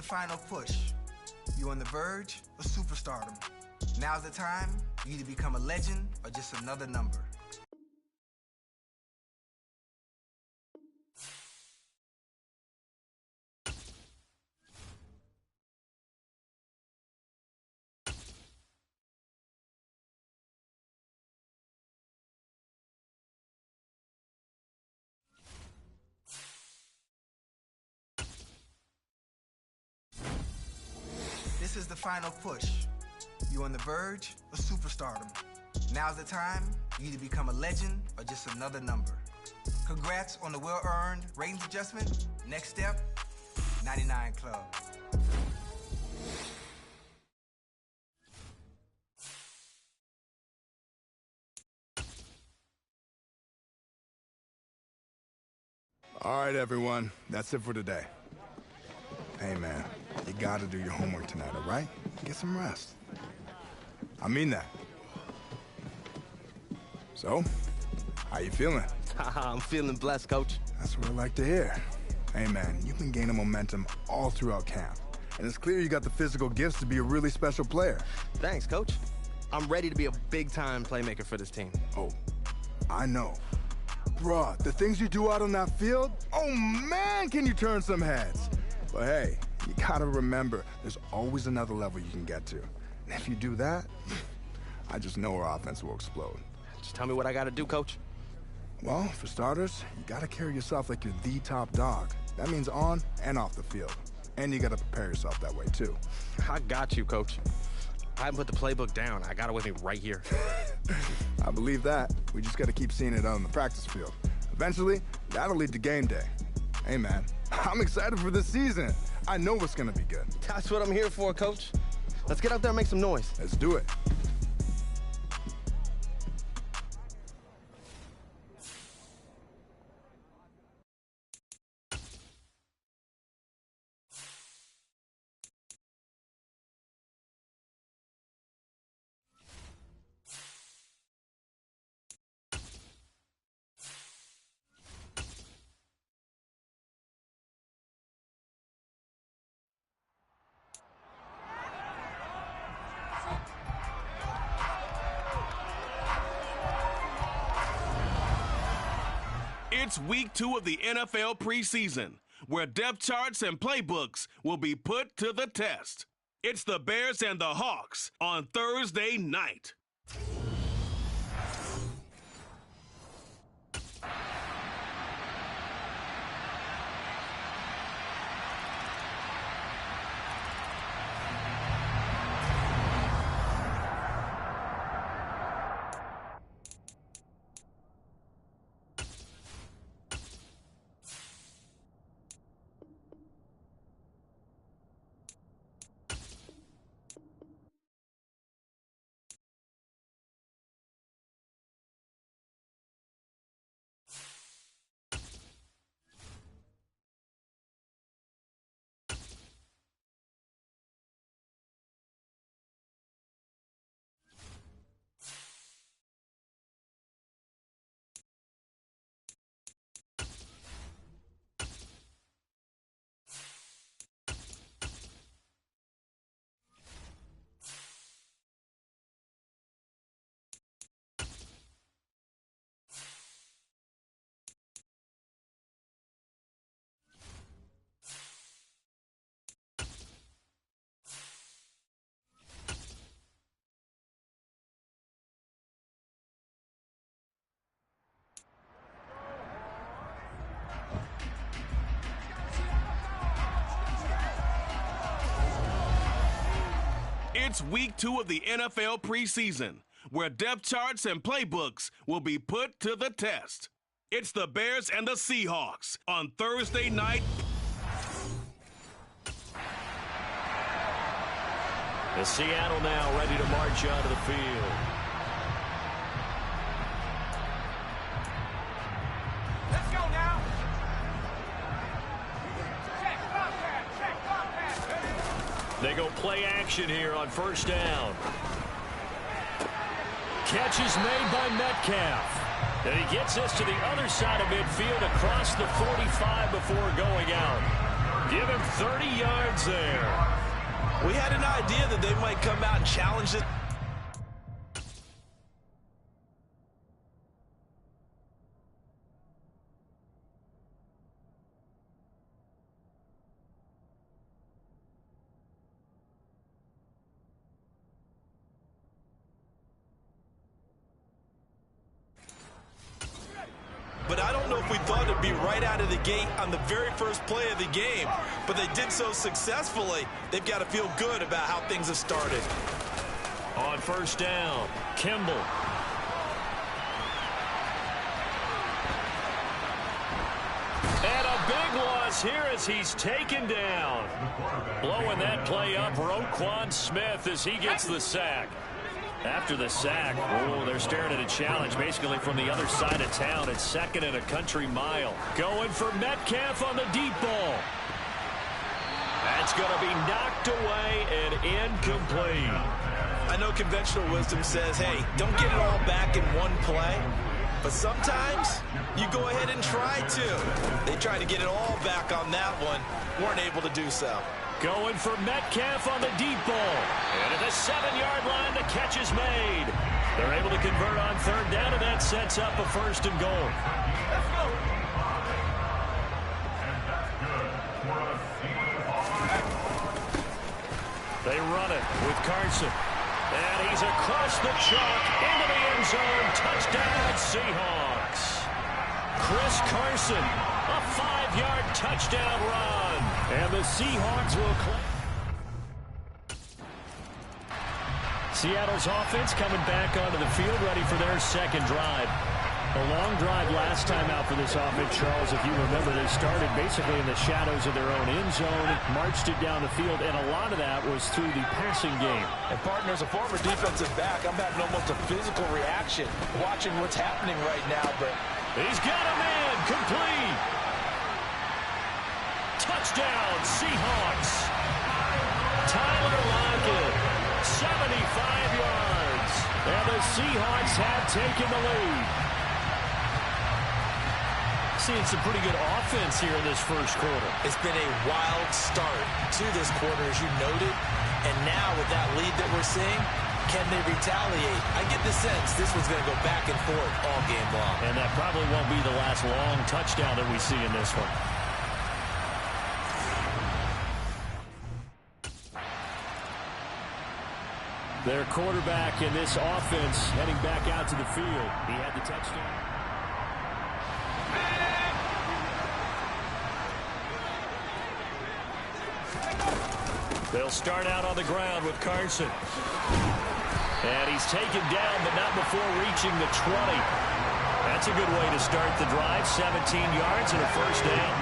final push. You're on the verge of superstardom. Now's the time. You either become a legend or just another number. This is the final push. You're on the verge of superstardom. Now's the time. You either become a legend or just another number. Congrats on the well-earned ratings adjustment. Next step, 99 Club. All right, everyone. That's it for today. Hey, man, you gotta do your homework tonight, all right? Get some rest. I mean that. So, how you feeling? I'm feeling blessed, Coach. That's what I like to hear. Hey, man, you've been gaining momentum all throughout camp. And it's clear you got the physical gifts to be a really special player. Thanks, Coach. I'm ready to be a big-time playmaker for this team. Oh, I know. Bruh, the things you do out on that field, oh man, can you turn some heads. But hey, you gotta remember, there's always another level you can get to. And if you do that, I just know our offense will explode. Just tell me what I gotta do, Coach. Well, for starters, you gotta carry yourself like you're the top dog. That means on and off the field. And you gotta prepare yourself that way, too. I got you, Coach. I haven't put the playbook down. I got it with me right here. I believe that. We just gotta keep seeing it on the practice field. Eventually, that'll lead to game day. Hey, man, I'm excited for this season. I know it's gonna be good. That's what I'm here for, Coach. Let's get out there and make some noise. Let's do it. It's week 2 of the NFL preseason, where depth charts and playbooks will be put to the test. It's the Bears and the Hawks on Thursday night. It's week 2 of the NFL preseason, where depth charts and playbooks will be put to the test. It's the Bears and the Seahawks on Thursday night. The Seattle now ready to march onto the field. Let's go now. They go play action here on first down. Catch is made by Metcalf. And he gets us to the other side of midfield across the 45 before going out. Give him 30 yards there. We had an idea that they might come out and challenge it. But I don't know if we thought it'd be right out of the gate on the very first play of the game. But they did so successfully, they've got to feel good about how things have started. On first down, Kimball. And a big loss here as he's taken down. Blowing that play up, Roquan Smith as he gets the sack. After the sack, oh, they're staring at a challenge basically from the other side of town. It's second and a country mile. Going for Metcalf on the deep ball. That's going to be knocked away and incomplete. I know conventional wisdom says, hey, don't get it all back in one play. But sometimes you go ahead and try to. They tried to get it all back on that one. Weren't able to do so. Going for Metcalf on the deep ball. And at the 7-yard line, the catch is made. They're able to convert on third down, and that sets up a first and goal. Let's go. They run it with Carson. And he's across the chalk into the end zone. Touchdown, Seahawks. Chris Carson, a 5-yard touchdown run. And the Seahawks will claim. Seattle's offense coming back onto the field, ready for their second drive. A long drive last time out for this offense, Charles. If you remember, they started basically in the shadows of their own end zone, marched it down the field, and a lot of that was through the passing game. And, partner, as a former defensive back, I'm having almost a physical reaction watching what's happening right now. But he's got him in, complete. Touchdown, Seahawks. Tyler Lockett, 75 yards. And the Seahawks have taken the lead. Seeing some pretty good offense here in this first quarter. It's been a wild start to this quarter, as you noted. And now with that lead that we're seeing, can they retaliate? I get the sense this one's going to go back and forth all game long. And that probably won't be the last long touchdown that we see in this one. Their quarterback in this offense heading back out to the field. He had the touchdown. They'll start out on the ground with Carson. And he's taken down, but not before reaching the 20. That's a good way to start the drive. 17 yards and a first down.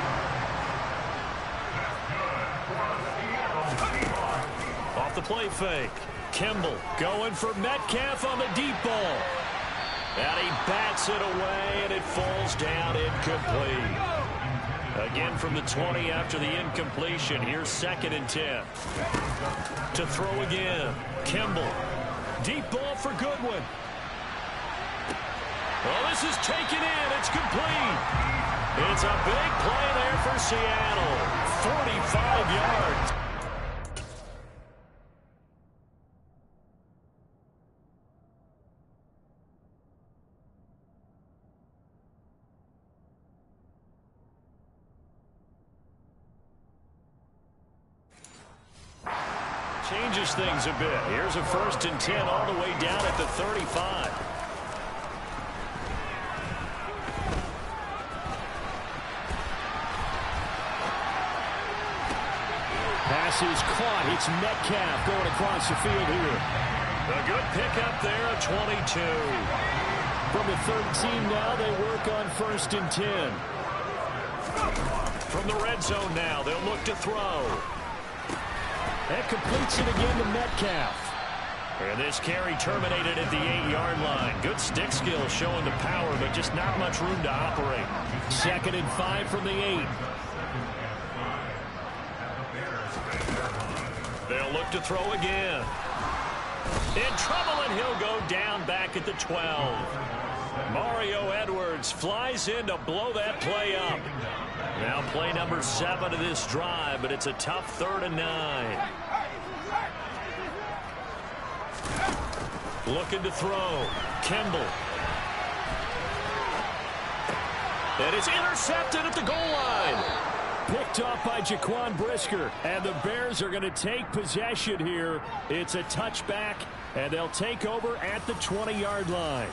Off the play fake. Kimball going for Metcalf on the deep ball. And he bats it away, and it falls down incomplete. Again from the 20 after the incompletion. Here's 2nd and 10. To throw again. Kimball. Deep ball for Goodwin. Well, this is taken in. It's complete. It's a big play there for Seattle. 45 yards. Changes things a bit. Here's a 1st and 10 all the way down at the 35. Pass is caught. It's Metcalf going across the field here. A good pickup there, a 22. From the 13 now, they work on 1st and 10. From the red zone now, they'll look to throw. That completes it again to Metcalf. And this carry terminated at the 8-yard line. Good stick skill showing the power, but just not much room to operate. 2nd and 5 from the 8. They'll look to throw again. In trouble, and he'll go down back at the 12. Mario Edwards flies in to blow that play up. Now play number 7 of this drive, but it's a tough 3rd and 9. Looking to throw. Kimball. And it's intercepted at the goal line. Picked off by Jaquan Brisker. And the Bears are going to take possession here. It's a touchback, and they'll take over at the 20-yard line.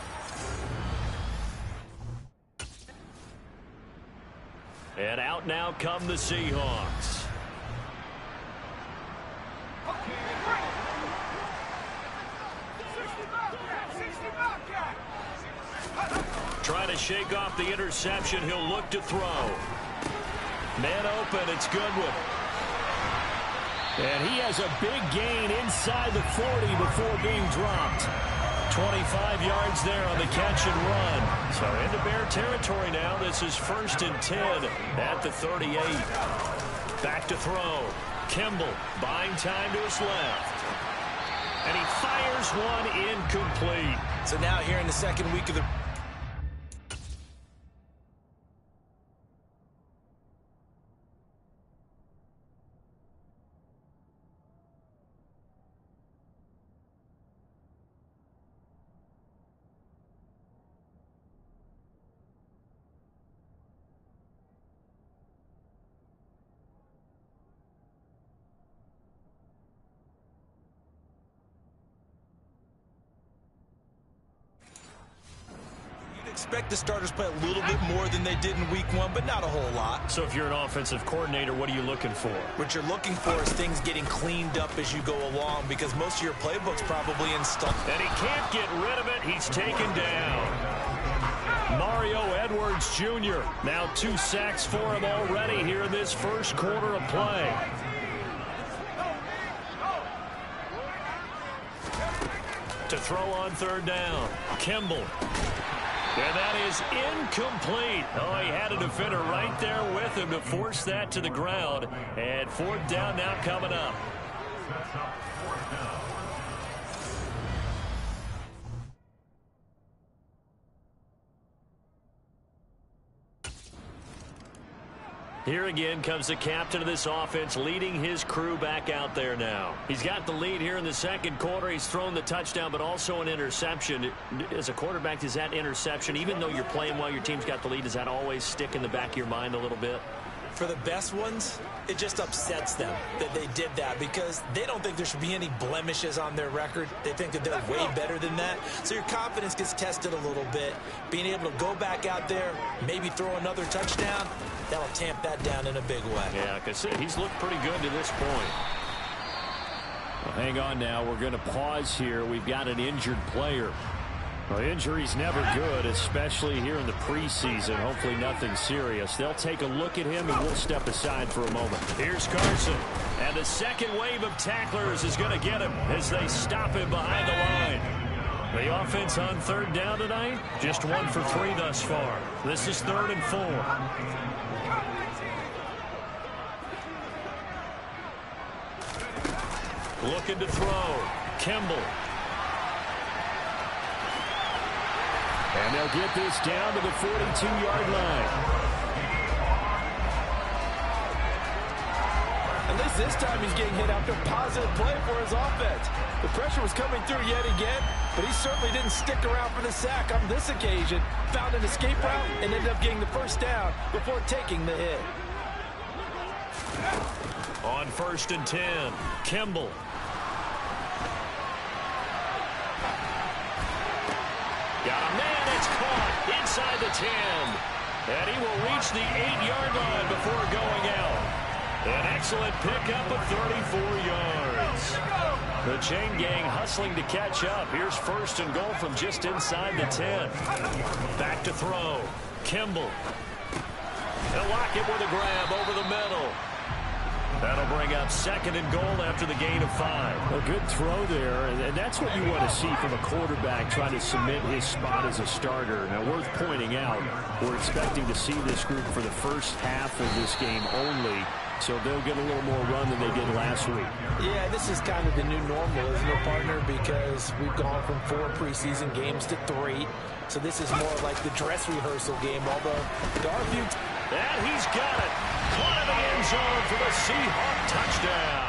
And out now come the Seahawks. Trying to shake off the interception. He'll look to throw. Man open. It's Goodwin. And he has a big gain inside the 40 before being dropped. 25 yards there on the catch and run. So into Bear territory now. This is 1st and 10 at the 38. Back to throw. Kimball buying time to his left. And he fires one incomplete. So now here in the second week of the... Expect the starters play a little bit more than they did in week 1, but not a whole lot. So if you're an offensive coordinator, what are you looking for? What you're looking for is things getting cleaned up as you go along, because most of your playbook's probably installed. And he can't get rid of it. He's taken down. Mario Edwards Jr. Now 2 sacks for him already here in this first quarter of play. To throw on 3rd down. Kimball. And that is incomplete. Oh, he had a defender right there with him to force that to the ground. And 4th down now coming up. Here again comes the captain of this offense, leading his crew back out there now. He's got the lead here in the second quarter. He's thrown the touchdown, but also an interception. As a quarterback, does that interception, even though you're playing well, your team's got the lead, does that always stick in the back of your mind a little bit? For the best ones, it just upsets them that they did that, because they don't think there should be any blemishes on their record. They think that they're way better than that. So your confidence gets tested a little bit. Being able to go back out there, maybe throw another touchdown, that'll tamp that down in a big way. Yeah, like I said, he's looked pretty good to this point. Well, hang on now. We're going to pause here. We've got an injured player. Well, injury's never good, especially here in the preseason. Hopefully nothing serious. They'll take a look at him, and we'll step aside for a moment. Here's Carson. And the second wave of tacklers is going to get him as they stop him behind the line. The offense on 3rd down tonight, just 1 for 3 thus far. This is 3rd and 4. Looking to throw. Kimball. And they'll get this down to the 42-yard line. At least this time he's getting hit after a positive play for his offense. The pressure was coming through yet again, but he certainly didn't stick around for the sack on this occasion. Found an escape route and ended up getting the 1st down before taking the hit. On 1st and 10, Kimball. Got a man that's caught inside the 10. And he will reach the 8-yard line before going out. An excellent pickup of 34 yards. The chain gang hustling to catch up. Here's 1st and goal from just inside the 10. Back to throw. Kimball. They'll lock it with a grab over the middle. That'll bring up 2nd and goal after the gain of 5. A good throw there, and that's what you want to see from a quarterback trying to cement his spot as a starter. Now, worth pointing out, we're expecting to see this group for the first half of this game only, so they'll get a little more run than they did last week. Yeah, this is kind of the new normal, isn't it, partner? because we've gone from 4 preseason games to 3. So this is more like the dress rehearsal game, although there are a few... And he's got it. Caught in the end zone for the Seahawk touchdown.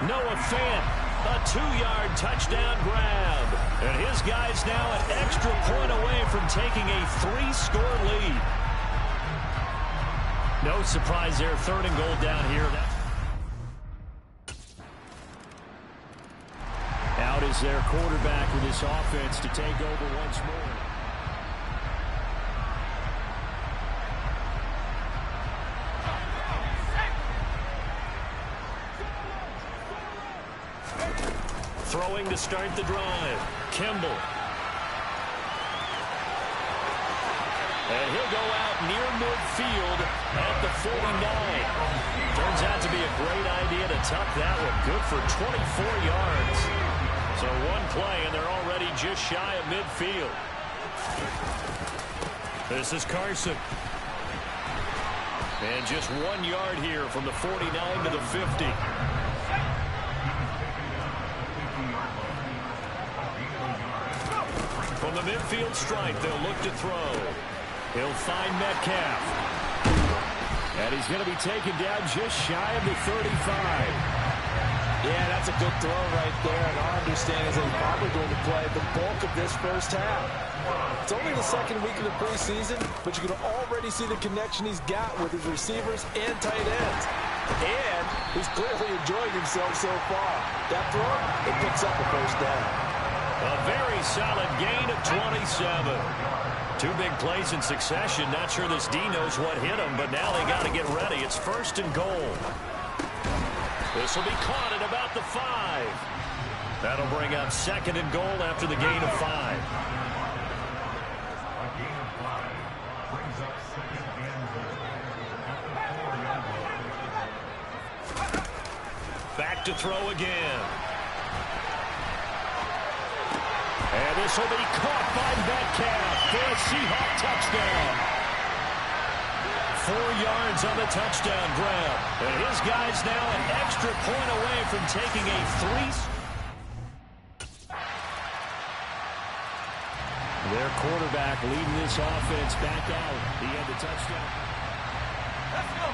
Noah Fant, a 2-yard touchdown grab. And his guys now an extra point away from taking a 3-score lead. No surprise there, 3rd and goal down here. Out is their quarterback with this offense to take over once more. Throwing to start the drive. Kimball. And he'll go out near midfield at the 49. Turns out to be a great idea to tuck that one. Good for 24 yards. So one play, and they're already just shy of midfield. This is Carson. And just 1 yard here from the 49 to the 50. From the midfield stripe, they'll look to throw. He'll find Metcalf. And he's going to be taken down just shy of the 35. Yeah, that's a good throw right there. And our understanding is that he's probably going to play the bulk of this first half. It's only the 2nd week of the preseason, but you can already see the connection he's got with his receivers and tight ends. And he's clearly enjoying himself so far. That throw, it picks up a first down. A very solid gain of 27. 2 big plays in succession. Not sure this D knows what hit him, but now they got to get ready. It's 1st and goal. This will be caught at about the 5. That'll bring up 2nd and goal after the gain of 5. Back to throw again. And this will be caught by Metcalf for a Seahawk touchdown. 4 yards on the touchdown grab. And his guys now an extra point away from taking a 3. Their quarterback leading this offense back out. He had the touchdown. Let's go.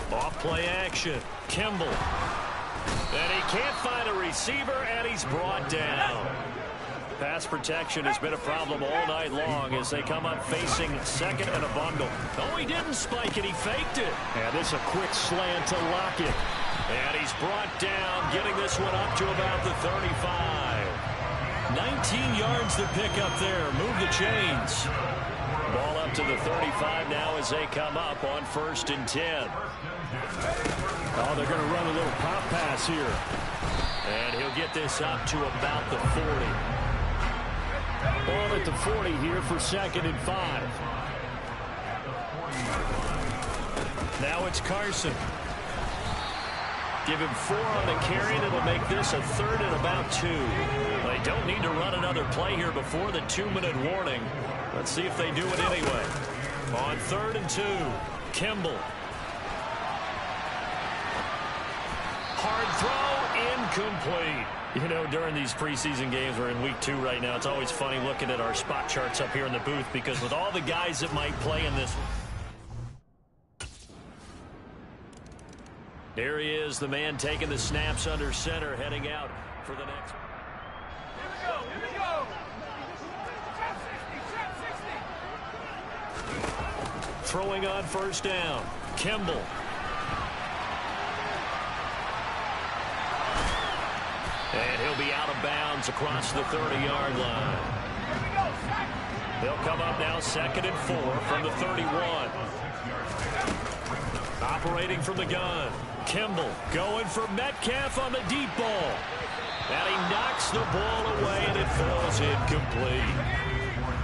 18 Off play action. Kimball. And he can't find a receiver, and he's brought down. Pass protection has been a problem all night long as they come up facing 2nd and a bundle. Oh, he didn't spike it. He faked it. And this a quick slant to Lockett. And he's brought down, getting this one up to about the 35. 19 yards to pick up there. Move the chains. Ball up to the 35 now as they come up on 1st and 10. Oh, they're going to run a little pop pass here. And he'll get this up to about the 40. Ball at the 40 here for 2nd and 5. Now it's Carson. Give him 4 on the carry, and it'll make this a 3rd and about 2. They don't need to run another play here before the 2-minute warning. Let's see if they do it anyway. On 3rd and 2, Kimball. Hard throw, incomplete. You know, during these preseason games, we're in week 2 right now, it's always funny looking at our spot charts up here in the booth because with all the guys that might play in this. There he is, the man taking the snaps under center, heading out for the next. Here we go, here we go. Trap 60, Throwing on 1st down, Kimball. And he'll be out of bounds across the 30-yard line. They'll come up now 2nd and 4 from the 31. Operating from the gun. Kimball going for Metcalf on the deep ball. And he knocks the ball away, and it falls incomplete.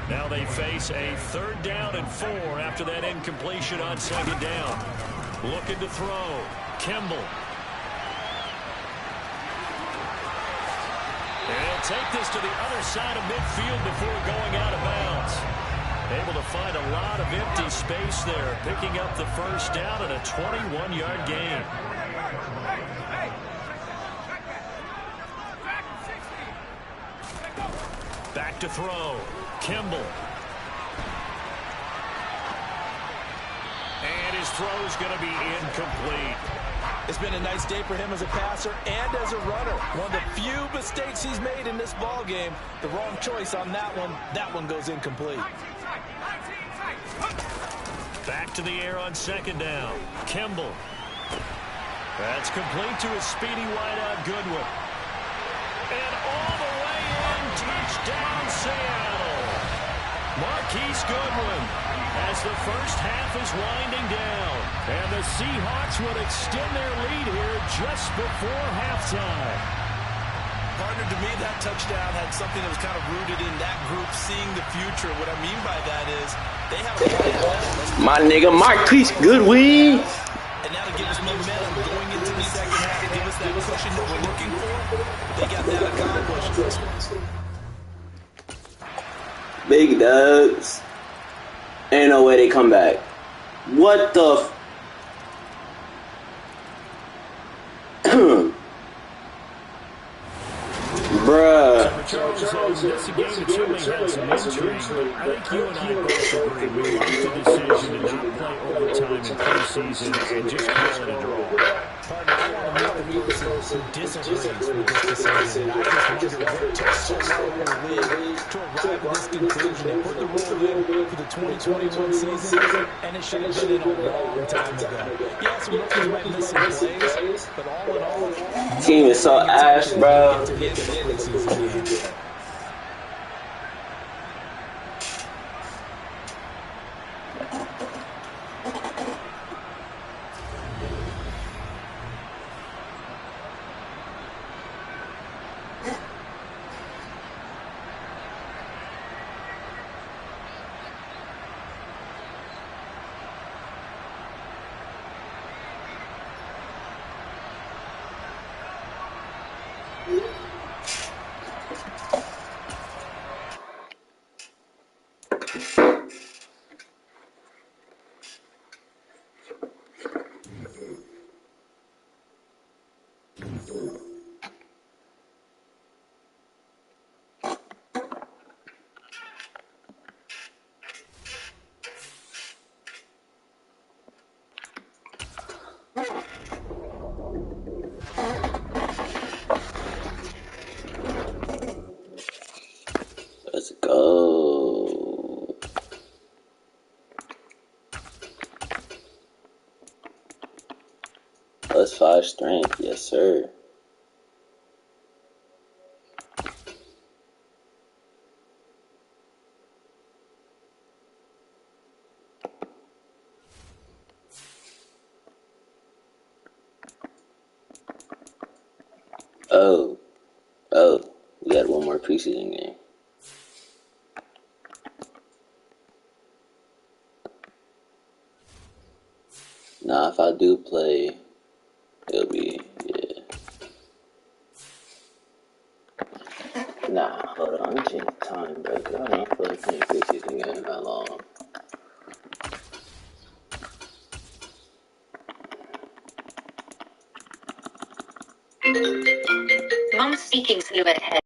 Now they face a 3rd down and 4 after that incompletion on 2nd down. Looking to throw. Kimball. And he'll take this to the other side of midfield before going out of bounds. Able to find a lot of empty space there, picking up the first down and a 21-yard gain. Back to throw. Kimball. And his throw's going to be incomplete. It's been a nice day for him as a passer and as a runner. One of the few mistakes he's made in this ball game. The wrong choice on that one. That one goes incomplete. Back to the air on second down. Kimball. That's complete to his speedy wideout Goodwin. And all the way in, touchdown Seattle. Marquise Goodwin as the first half is winding down. And the Seahawks would extend their lead here just before halftime. Partner, to me, that touchdown had something that was kind of rooted in that group seeing the future. What I mean by that is they have a plan. My nigga Marquise Goodwin. And now to give us momentum going into the second half, to give us that cushion that we're looking for, they got that accomplished. Big Dogs. Ain't no way they come back. What the bruh. Charles, this game certainly had some intrigue, but I think you and I both agree we like the decision to not play overtime in preseason and just call it a draw. Partner, I want to meet the person who disagrees with this decision. I just wonder what took so long in the league to arrive at this conclusion. They put the rule in for the 2021 season, and it should have been in a long time ago. Yeah, some rookies might miss some plays, but all in all, team is so ash, bro. Let's go. +5 strength, yes sir. Oh, we got one more preseason game. Nah, if I do play, it'll be, yeah. Nah, hold on, let me change the time, bro. I don't feel like playing preseason game that long. Non-speaking silhouette head.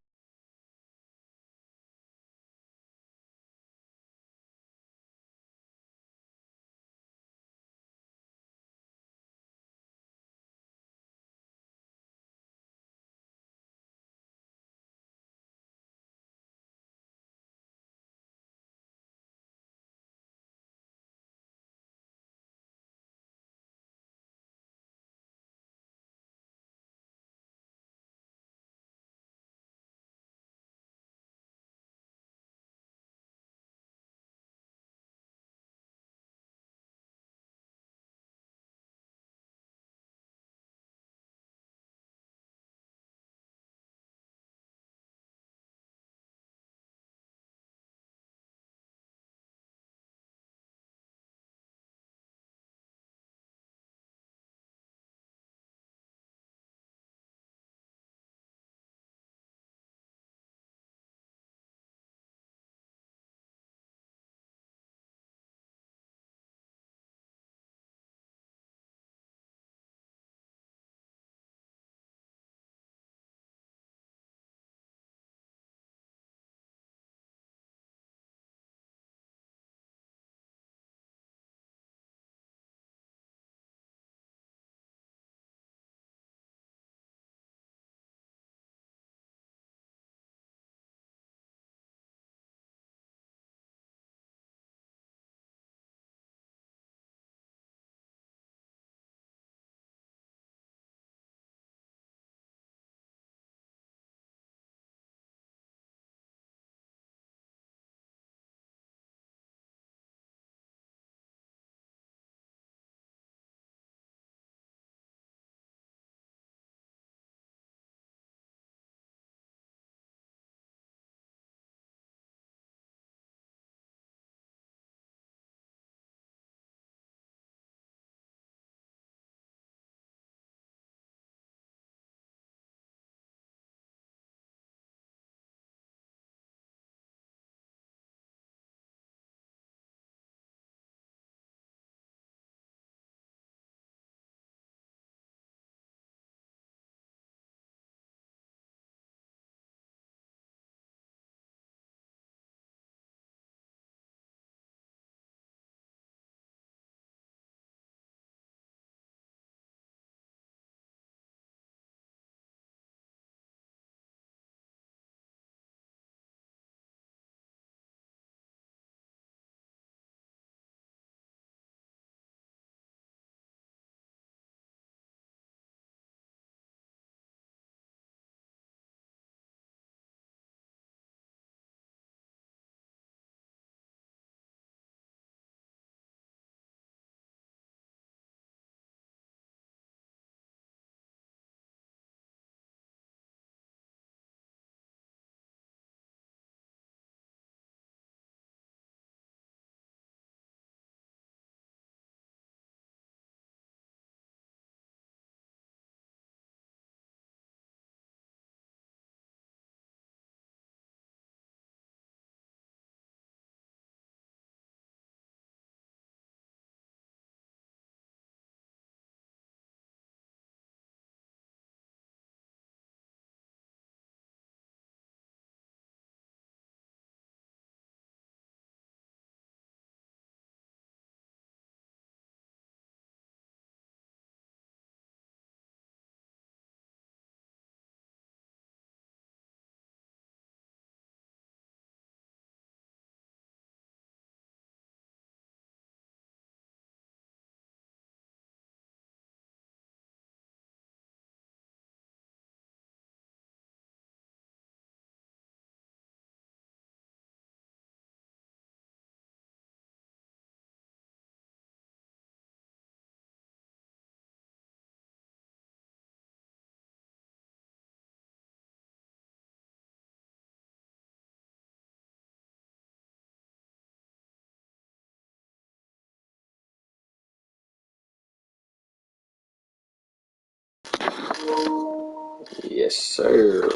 Yes, sir.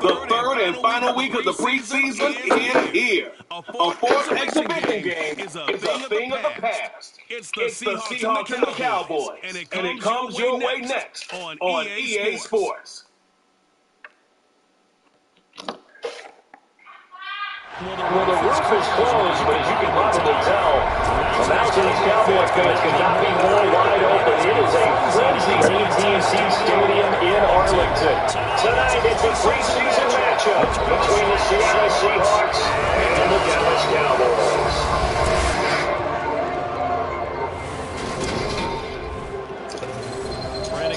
The third and final week of the preseason is here. A fourth exhibition game is a thing of the past. It's the Seahawks and the Cowboys, and it comes your way next on EA Sports. Well, the roof is closed, but as you can probably tell, the Mountains Cowboy fans could not be more wide open. It is a frenzy AT&T Stadium in Arlington. Tonight, it's a preseason matchup between the Seattle Seahawks and the Dallas Cowboys.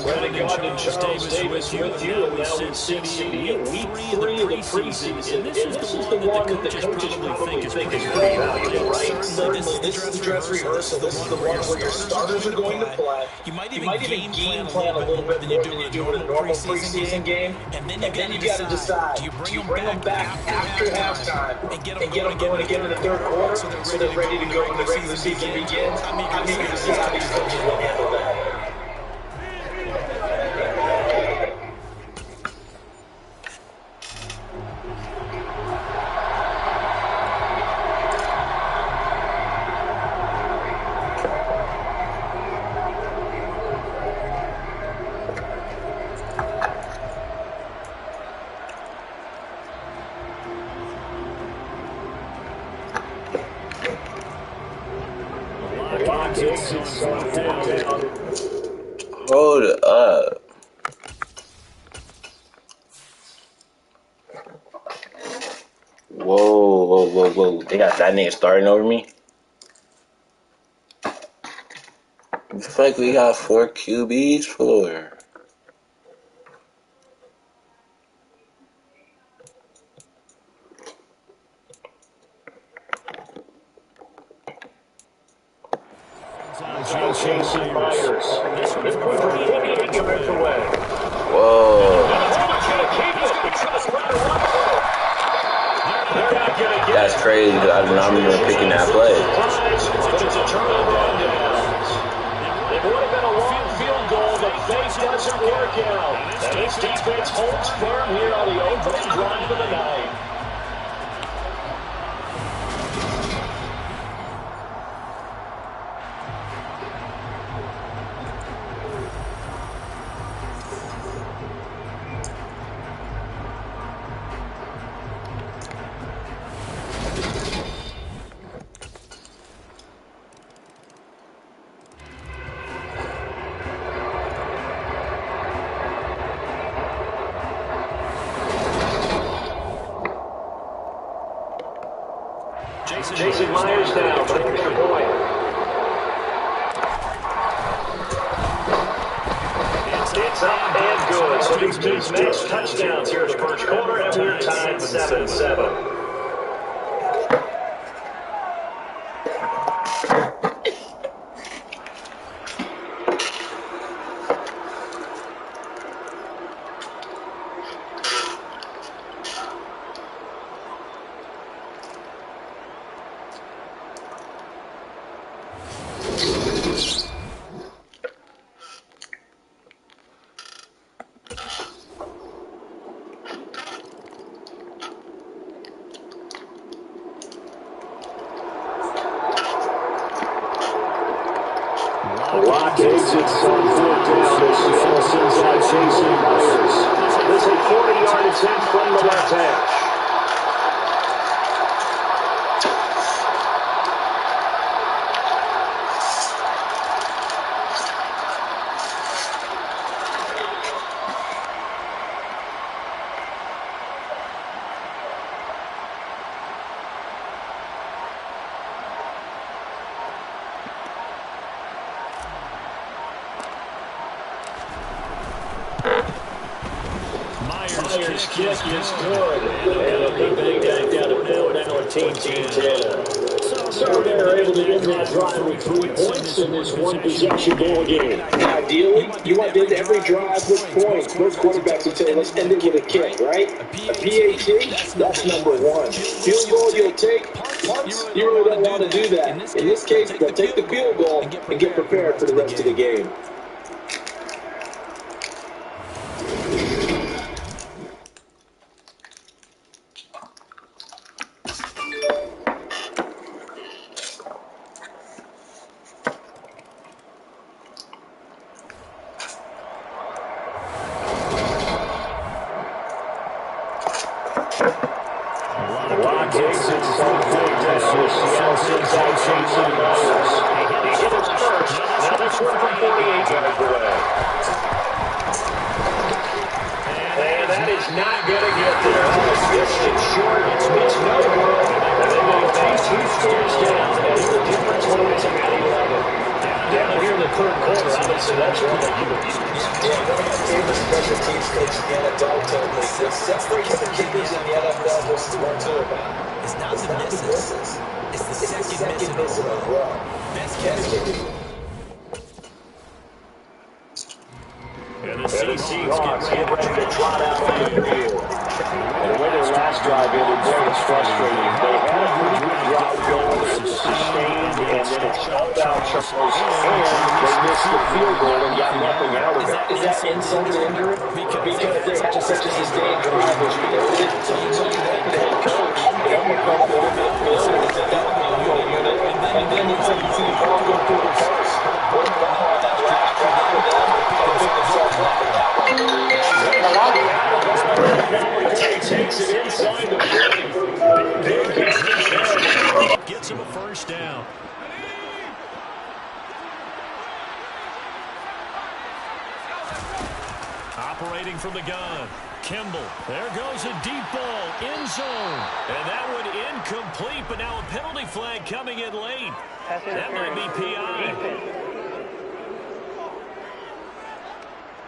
Brandon Gaudin and Charles Davis with you, and now in Sin City, week 3 of the preseason. And this is the one that the coaches probably think is pretty valuable, right? Certainly, this is the dress rehearsal. This is the one where your starters are going to play. You might even game plan a little bit more than you do in a normal preseason game. And then you got to decide, do you bring them back after halftime and get them going again in the third quarter so they're ready to go when the regular season begins? I'm eager to see how these coaches will handle that. Hold up. Whoa. They got that nigga starting over me? The fuck we got 4 QBs for? Jason Myers. This one from 48 yards away. Whoa. That's crazy because I do not remember picking that play. But it's a turn on downs. It would have been a long field goal. The fake doesn't work out. And this defense holds firm here on the opening drive of the night. Jason Myers down for the extra point. It's up and good. So these teams next touchdowns here in the first quarter, and we're tied 7-7. Lock exits on fourth down as Seattle sends out Jason Myers. This is a 40-yard attempt from the left hash. Myers this kick is good. And it'll be banged out down to 14-10. So they're able to end that drive with 3 points in this one-possession ball game. Ideally, you want to end every drive with points. Most quarterbacks would say, let's end it with a kick, right? A PAT, that's number 1. Field goal you'll take, punts, you really don't want to do that. In this case, they'll take the field goal and get prepared for the rest of the game. Gets him a first down. Operating from the gun. Kimball. There goes a deep ball. End zone. And that one incomplete, but now a penalty flag coming in late. That might be PI.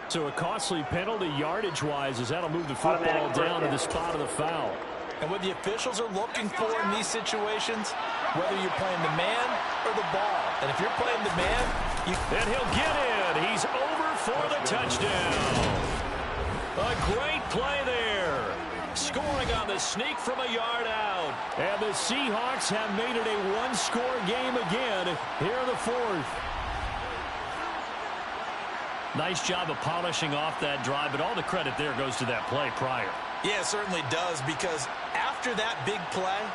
So a costly penalty yardage-wise as that'll move the football down to the spot of the foul. And what the officials are looking for in these situations, whether you're playing the man or the ball. And if you're playing the man, and he'll get in. He's over for the touchdown. A great play there. Scoring on the sneak from a yard out. And the Seahawks have made it a one-score game again here in the fourth. Nice job of polishing off that drive, but all the credit there goes to that play prior. Yeah, it certainly does, because after that big play,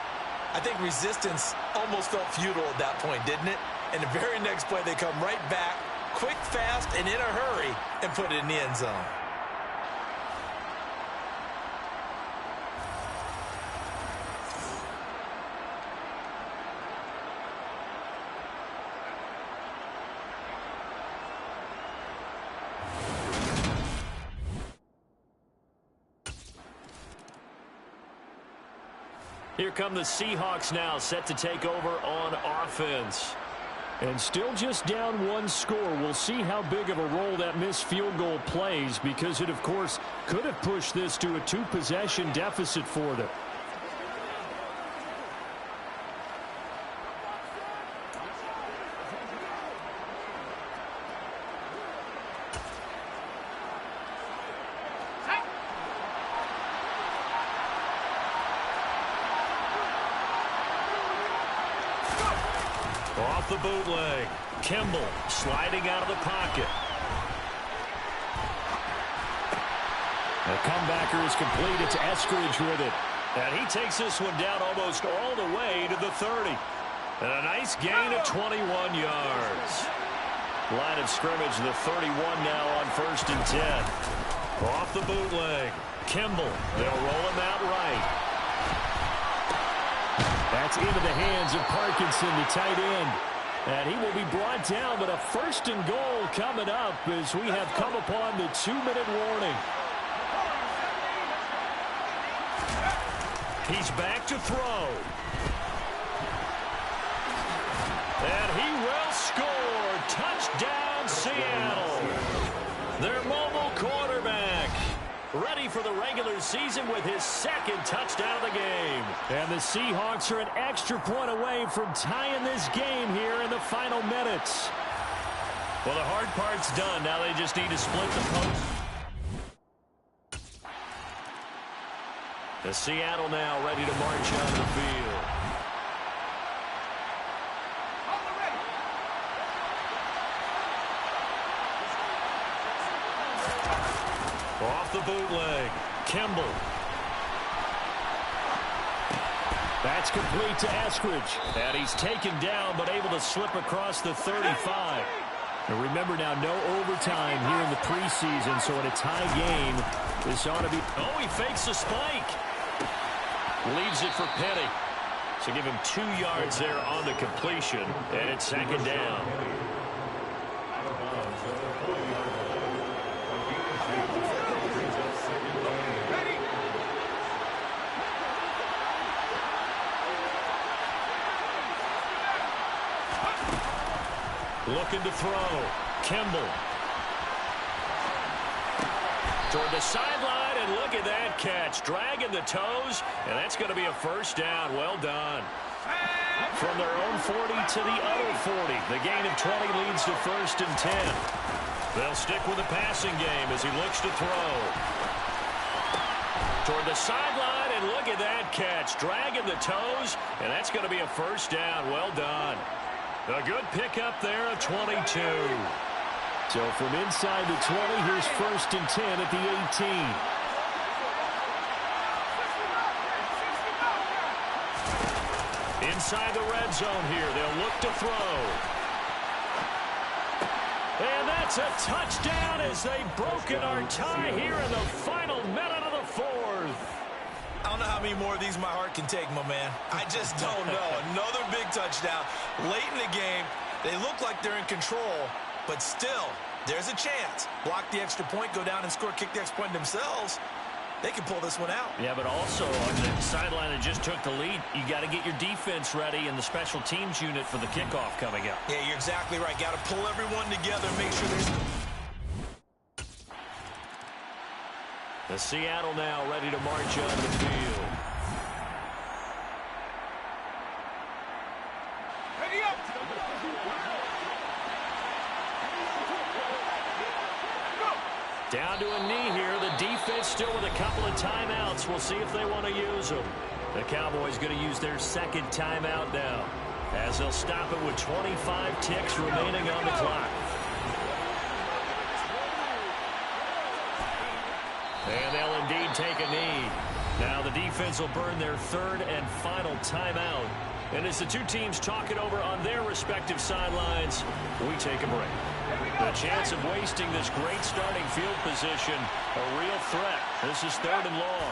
I think resistance almost felt futile at that point, didn't it? And the very next play, they come right back, quick, fast, and in a hurry, and put it in the end zone. Here come the Seahawks now, set to take over on offense. And still just down one score. We'll see how big of a role that missed field goal plays, because it, of course, could have pushed this to a two-possession deficit for them. Off the bootleg. Kimball sliding out of the pocket. The comebacker is complete. It's Eskridge with it. And he takes this one down almost all the way to the 30. And a nice gain of 21 yards. Line of scrimmage, the 31 now on 1st and 10. Off the bootleg. Kimball. They'll roll him out right. That's into the hands of Parkinson, the tight end. And he will be brought down, but a 1st and goal coming up as we have come upon the 2-minute warning. He's back to throw. And he will score. Touchdown, Seattle. Their mobile quarterback ready for the regular regular season with his second touchdown of the game. And the Seahawks are an extra point away from tying this game here in the final minutes. Well, the hard part's done. Now they just need to split the post. The Seattle now ready to march onto the field. Off the bootleg, Kimball. That's complete to Eskridge. And he's taken down, but able to slip across the 35. And remember now, no overtime here in the preseason, so in a tie game, this ought to be... Oh, he fakes a spike. Leaves it for Petty. So give him 2 yards there on the completion, and it's second down. Looking to throw. Kimball. Toward the sideline, and look at that catch. Dragging the toes, and that's going to be a first down. Well done. From their own 40 to the other 40. The gain of 20 leads to 1st and 10. They'll stick with the passing game as he looks to throw. Toward the sideline, and look at that catch. Dragging the toes, and that's going to be a first down. Well done. A good pickup there of 22. So from inside the 20, here's 1st and 10 at the 18. Inside the red zone here, they'll look to throw. And that's a touchdown as they've broken our tie here in the final minute of the 4th. I don't know how many more of these my heart can take, my man. I just don't know. Another big touchdown. Late in the game, they look like they're in control, but still, there's a chance. Block the extra point, go down and score, kick the extra point themselves. They can pull this one out. Yeah, but also on the sideline that just took the lead, you got to get your defense ready and the special teams unit for the kickoff coming up. Yeah, you're exactly right. Got to pull everyone together, make sure there's... The Seattle now ready to march onto the field. Ready up! Down to a knee here. The defense still with a couple of timeouts. We'll see if they want to use them. The Cowboys going to use their second timeout now, as they'll stop it with 25 ticks remaining on the clock. And they'll indeed take a knee. Now the defense will burn their 3rd and final timeout. And as the two teams talk it over on their respective sidelines, we take a break. The chance of wasting this great starting field position, a real threat. This is 3rd and long.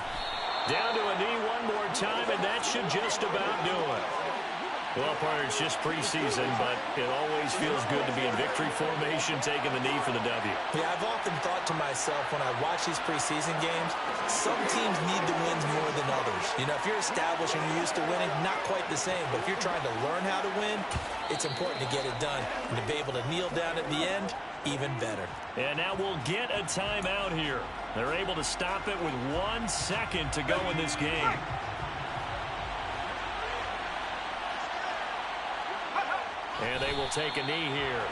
Down to a knee one more time, and that should just about do it. Well, partner, it's just preseason, but it always feels good to be in victory formation, taking the knee for the W. Yeah, I've often thought to myself when I watch these preseason games, some teams need the wins more than others. You know, if you're established and you're used to winning, not quite the same. But if you're trying to learn how to win, it's important to get it done. And to be able to kneel down at the end, even better. And now we'll get a timeout here. They're able to stop it with 1 second to go in this game. And they will take a knee here.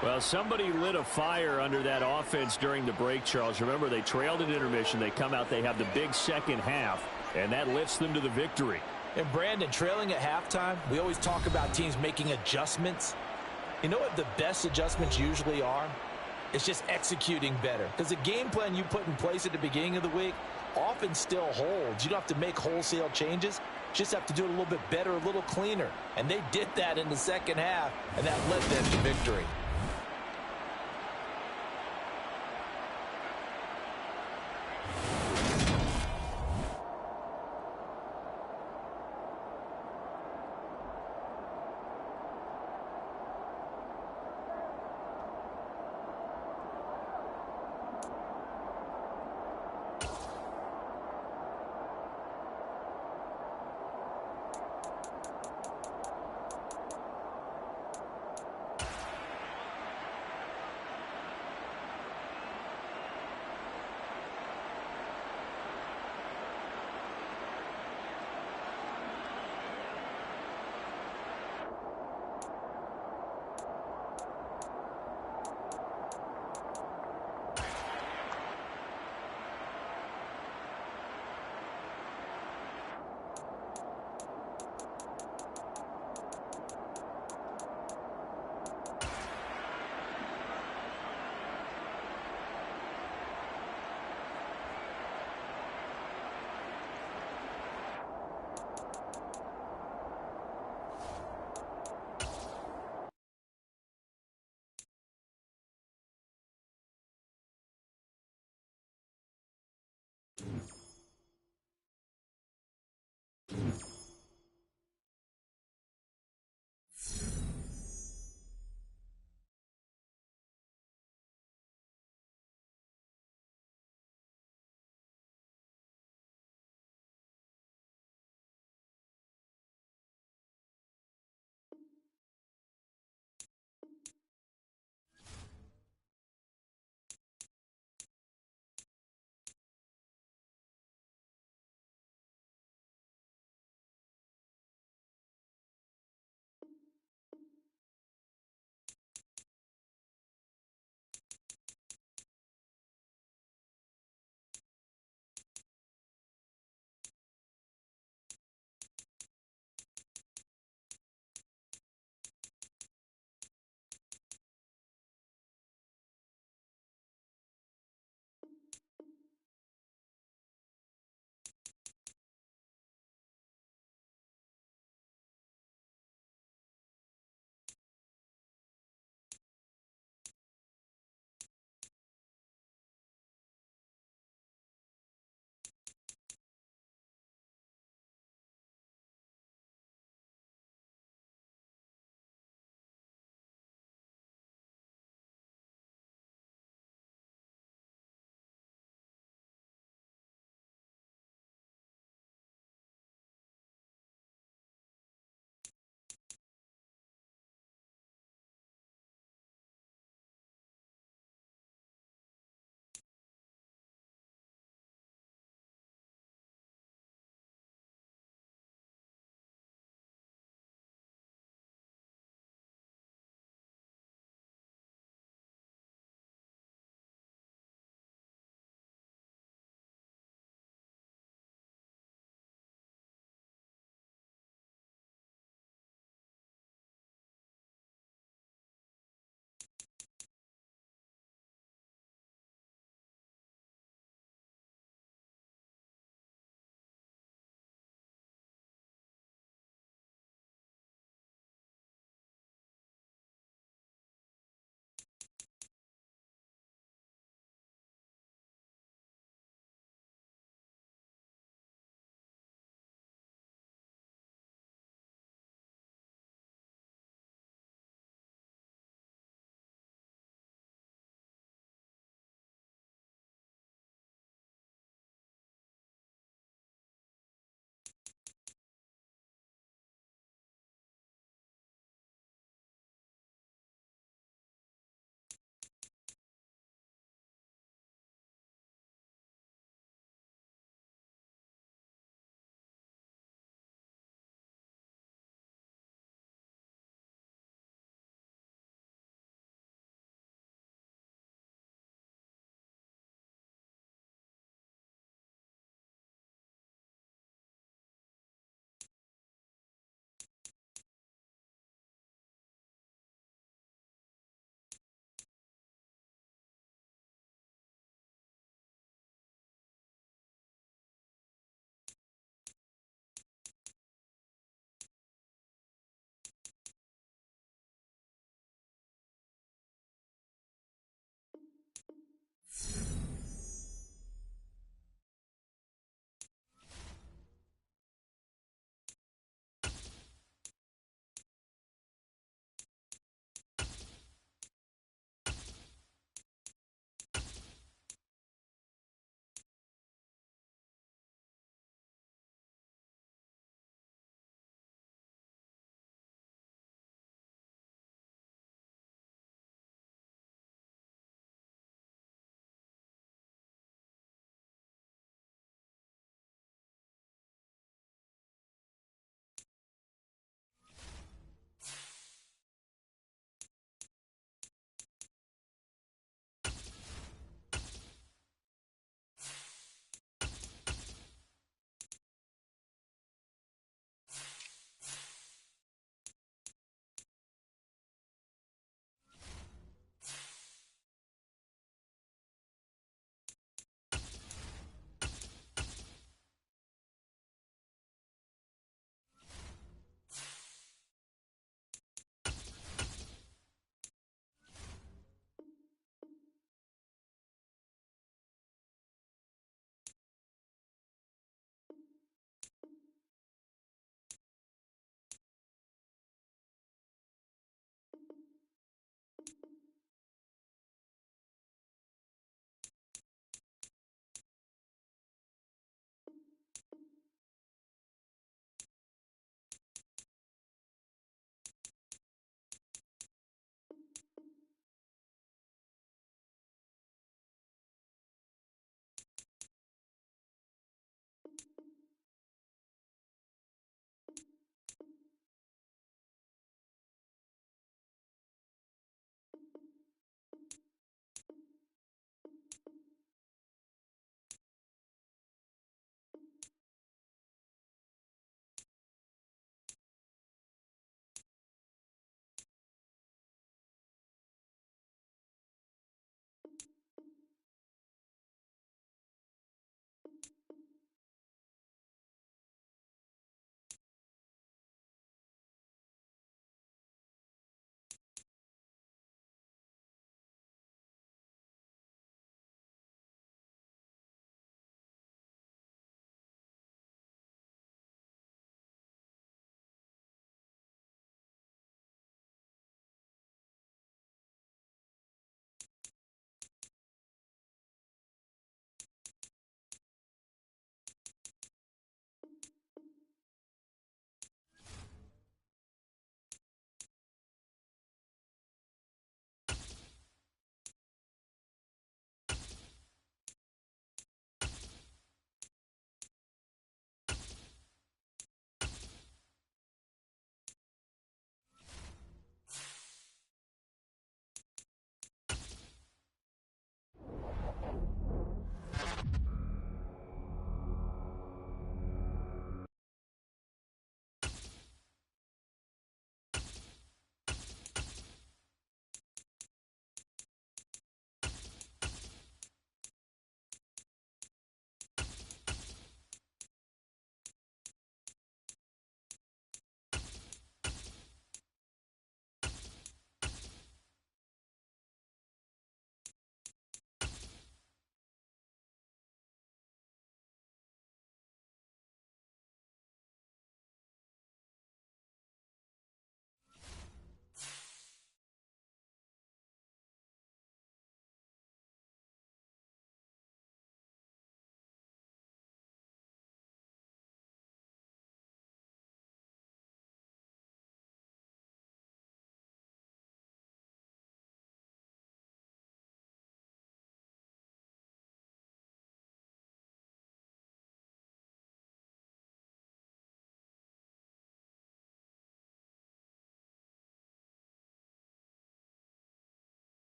Well, somebody lit a fire under that offense during the break, Charles. Remember, they trailed at intermission. They come out, they have the big second half, and that lifts them to the victory. And Brandon, trailing at halftime, we always talk about teams making adjustments. You know what the best adjustments usually are? It's just executing better. Because the game plan you put in place at the beginning of the week often still holds. You don't have to make wholesale changes. Just have to do it a little bit better, a little cleaner. And they did that in the second half, and that led them to victory.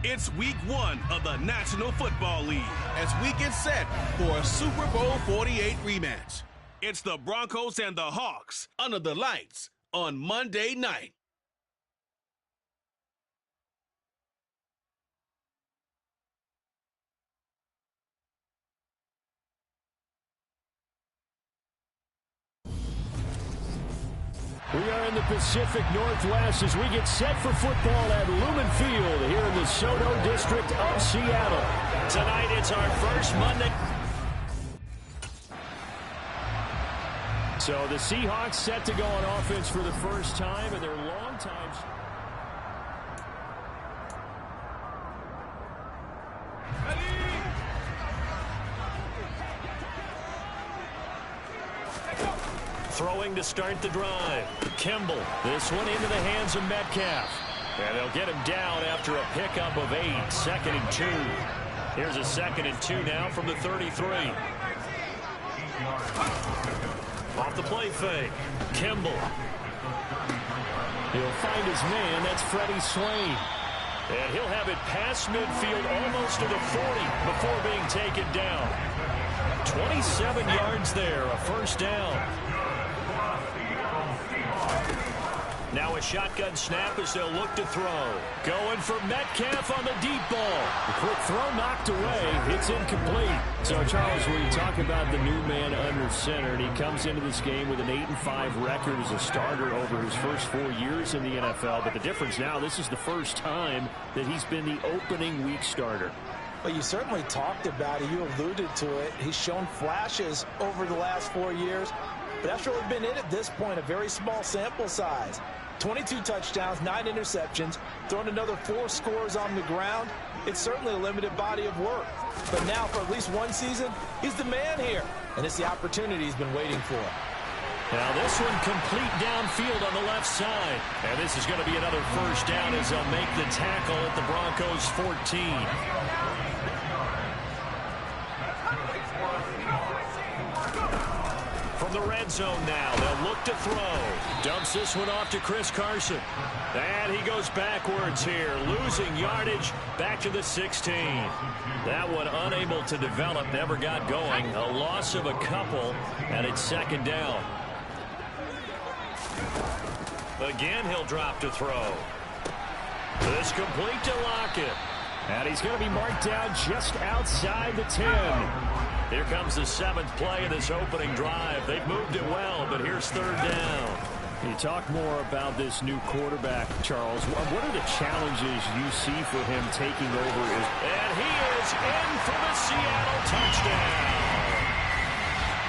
It's week 1 of the National Football League as we get set for a Super Bowl 48 rematch. It's the Broncos and the Hawks under the lights on Monday night. We are in the Pacific Northwest as we get set for football at Lumen Field here in the Soto District of Seattle. Tonight, it's our first Monday. So the Seahawks set to go on offense for the first time in their long time. Throwing to start the drive. Kimball. This one into the hands of Metcalf. And they'll get him down after a pickup of 8. 2nd and 2. Here's a 2nd and 2 now from the 33. Off the play fake. Kimball. He'll find his man. That's Freddie Swain. And he'll have it past midfield almost to the 40 before being taken down. 27 yards there. A first down. Now a shotgun snap as they'll look to throw. Going for Metcalf on the deep ball. The quick throw knocked away. It's incomplete. So, Charles, we talk about the new man under center, and he comes into this game with an 8-5 record as a starter over his first 4 years in the NFL. But the difference now, this is the first time that he's been the opening week starter. Well, you certainly talked about it. You alluded to it. He's shown flashes over the last 4 years. But that's really been it at this point, a very small sample size. 22 touchdowns, 9 interceptions, thrown another 4 scores on the ground. It's certainly a limited body of work. But now, for at least one season, he's the man here. And it's the opportunity he's been waiting for. Now this one complete downfield on the left side. And this is going to be another first down as they'll make the tackle at the Broncos 14. From the red zone now, they'll look to throw. Dumps this one off to Chris Carson. And he goes backwards here, losing yardage back to the 16. That one unable to develop, never got going. A loss of a couple, and it's 2nd down. Again, he'll drop to throw. This complete to Lockett. And he's going to be marked down just outside the 10. Here comes the 7th play of this opening drive. They've moved it well, but here's 3rd down. You talk more about this new quarterback, Charles. What are the challenges you see for him taking over? And he is in for the Seattle touchdown.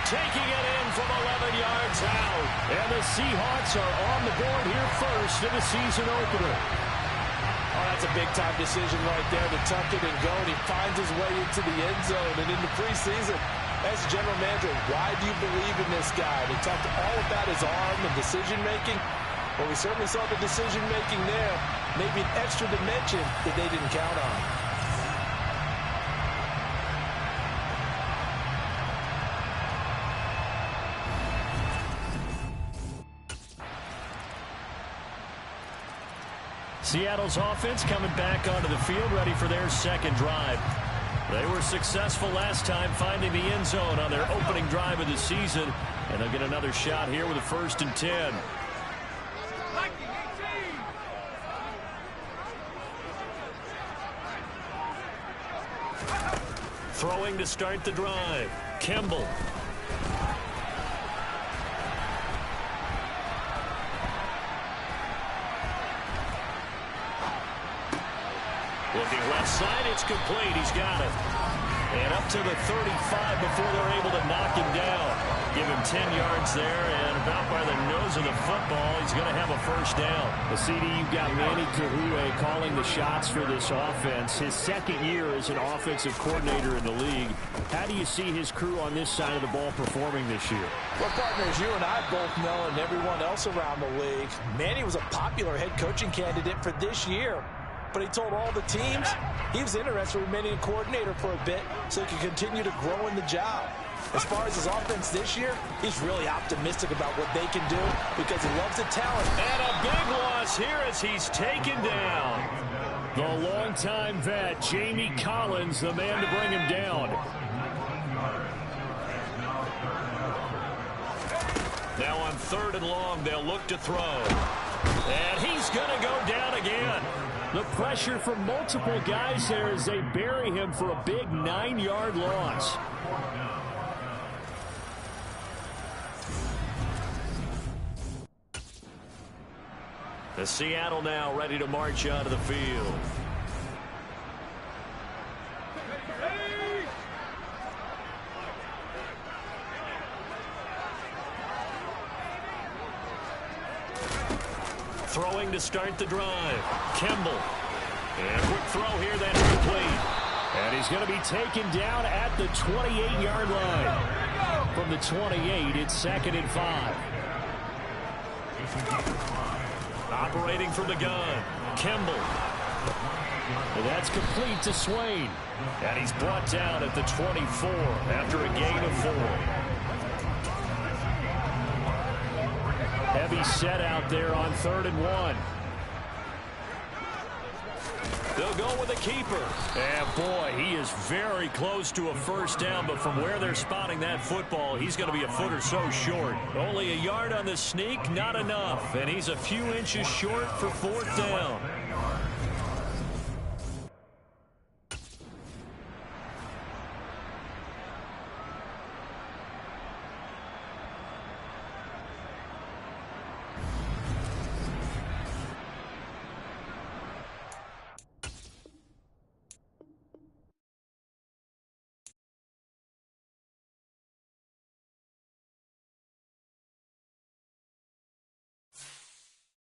Taking it in from 11 yards out. And the Seahawks are on the board here first in the season opener. Oh, that's a big-time decision right there to tuck it and go, and he finds his way into the end zone. And in the preseason, as general manager, why do you believe in this guy? They talked all about his arm and decision-making. Well, we certainly saw the decision-making there. Maybe an extra dimension that they didn't count on. Seattle's offense coming back onto the field, ready for their 2nd drive. They were successful last time finding the end zone on their opening drive of the season, and they'll get another shot here with a 1st and 10. Throwing to start the drive. Kimball. Looking left side, it's complete. He's got it. And up to the 35 before they're able to knock him down. Give him 10 yards there, and about by the nose of the football, he's going to have a first down. The CD, you've got Manny Kahue calling the shots for this offense. His 2nd year as an offensive coordinator in the league. How do you see his crew on this side of the ball performing this year? Well, partners, you and I both know, and everyone else around the league, Manny was a popular head coaching candidate for this year. But he told all the teams he was interested in remaining a coordinator for a bit so he could continue to grow in the job. As far as his offense this year, he's really optimistic about what they can do because he loves the talent. And a big loss here as he's taken down. The longtime vet, Jamie Collins, the man to bring him down. Now on 3rd and long, they'll look to throw. And he's going to go down again. The pressure from multiple guys there as they bury him for a big 9-yard loss. The Seattle now ready to march out of the field. Throwing to start the drive. Kimball. And a quick throw here, then complete. And he's going to be taken down at the 28-yard line. From the 28, it's 2nd and 5. Operating from the gun. Kimball. And that's complete to Swain. And he's brought down at the 24 after a gain of 4. Heavy set out there on 3rd and 1. They'll go with a keeper. And boy, he is very close to a first down, but from where they're spotting that football, he's going to be a foot or so short. Only a yard on the sneak, not enough. And he's a few inches short for 4th down.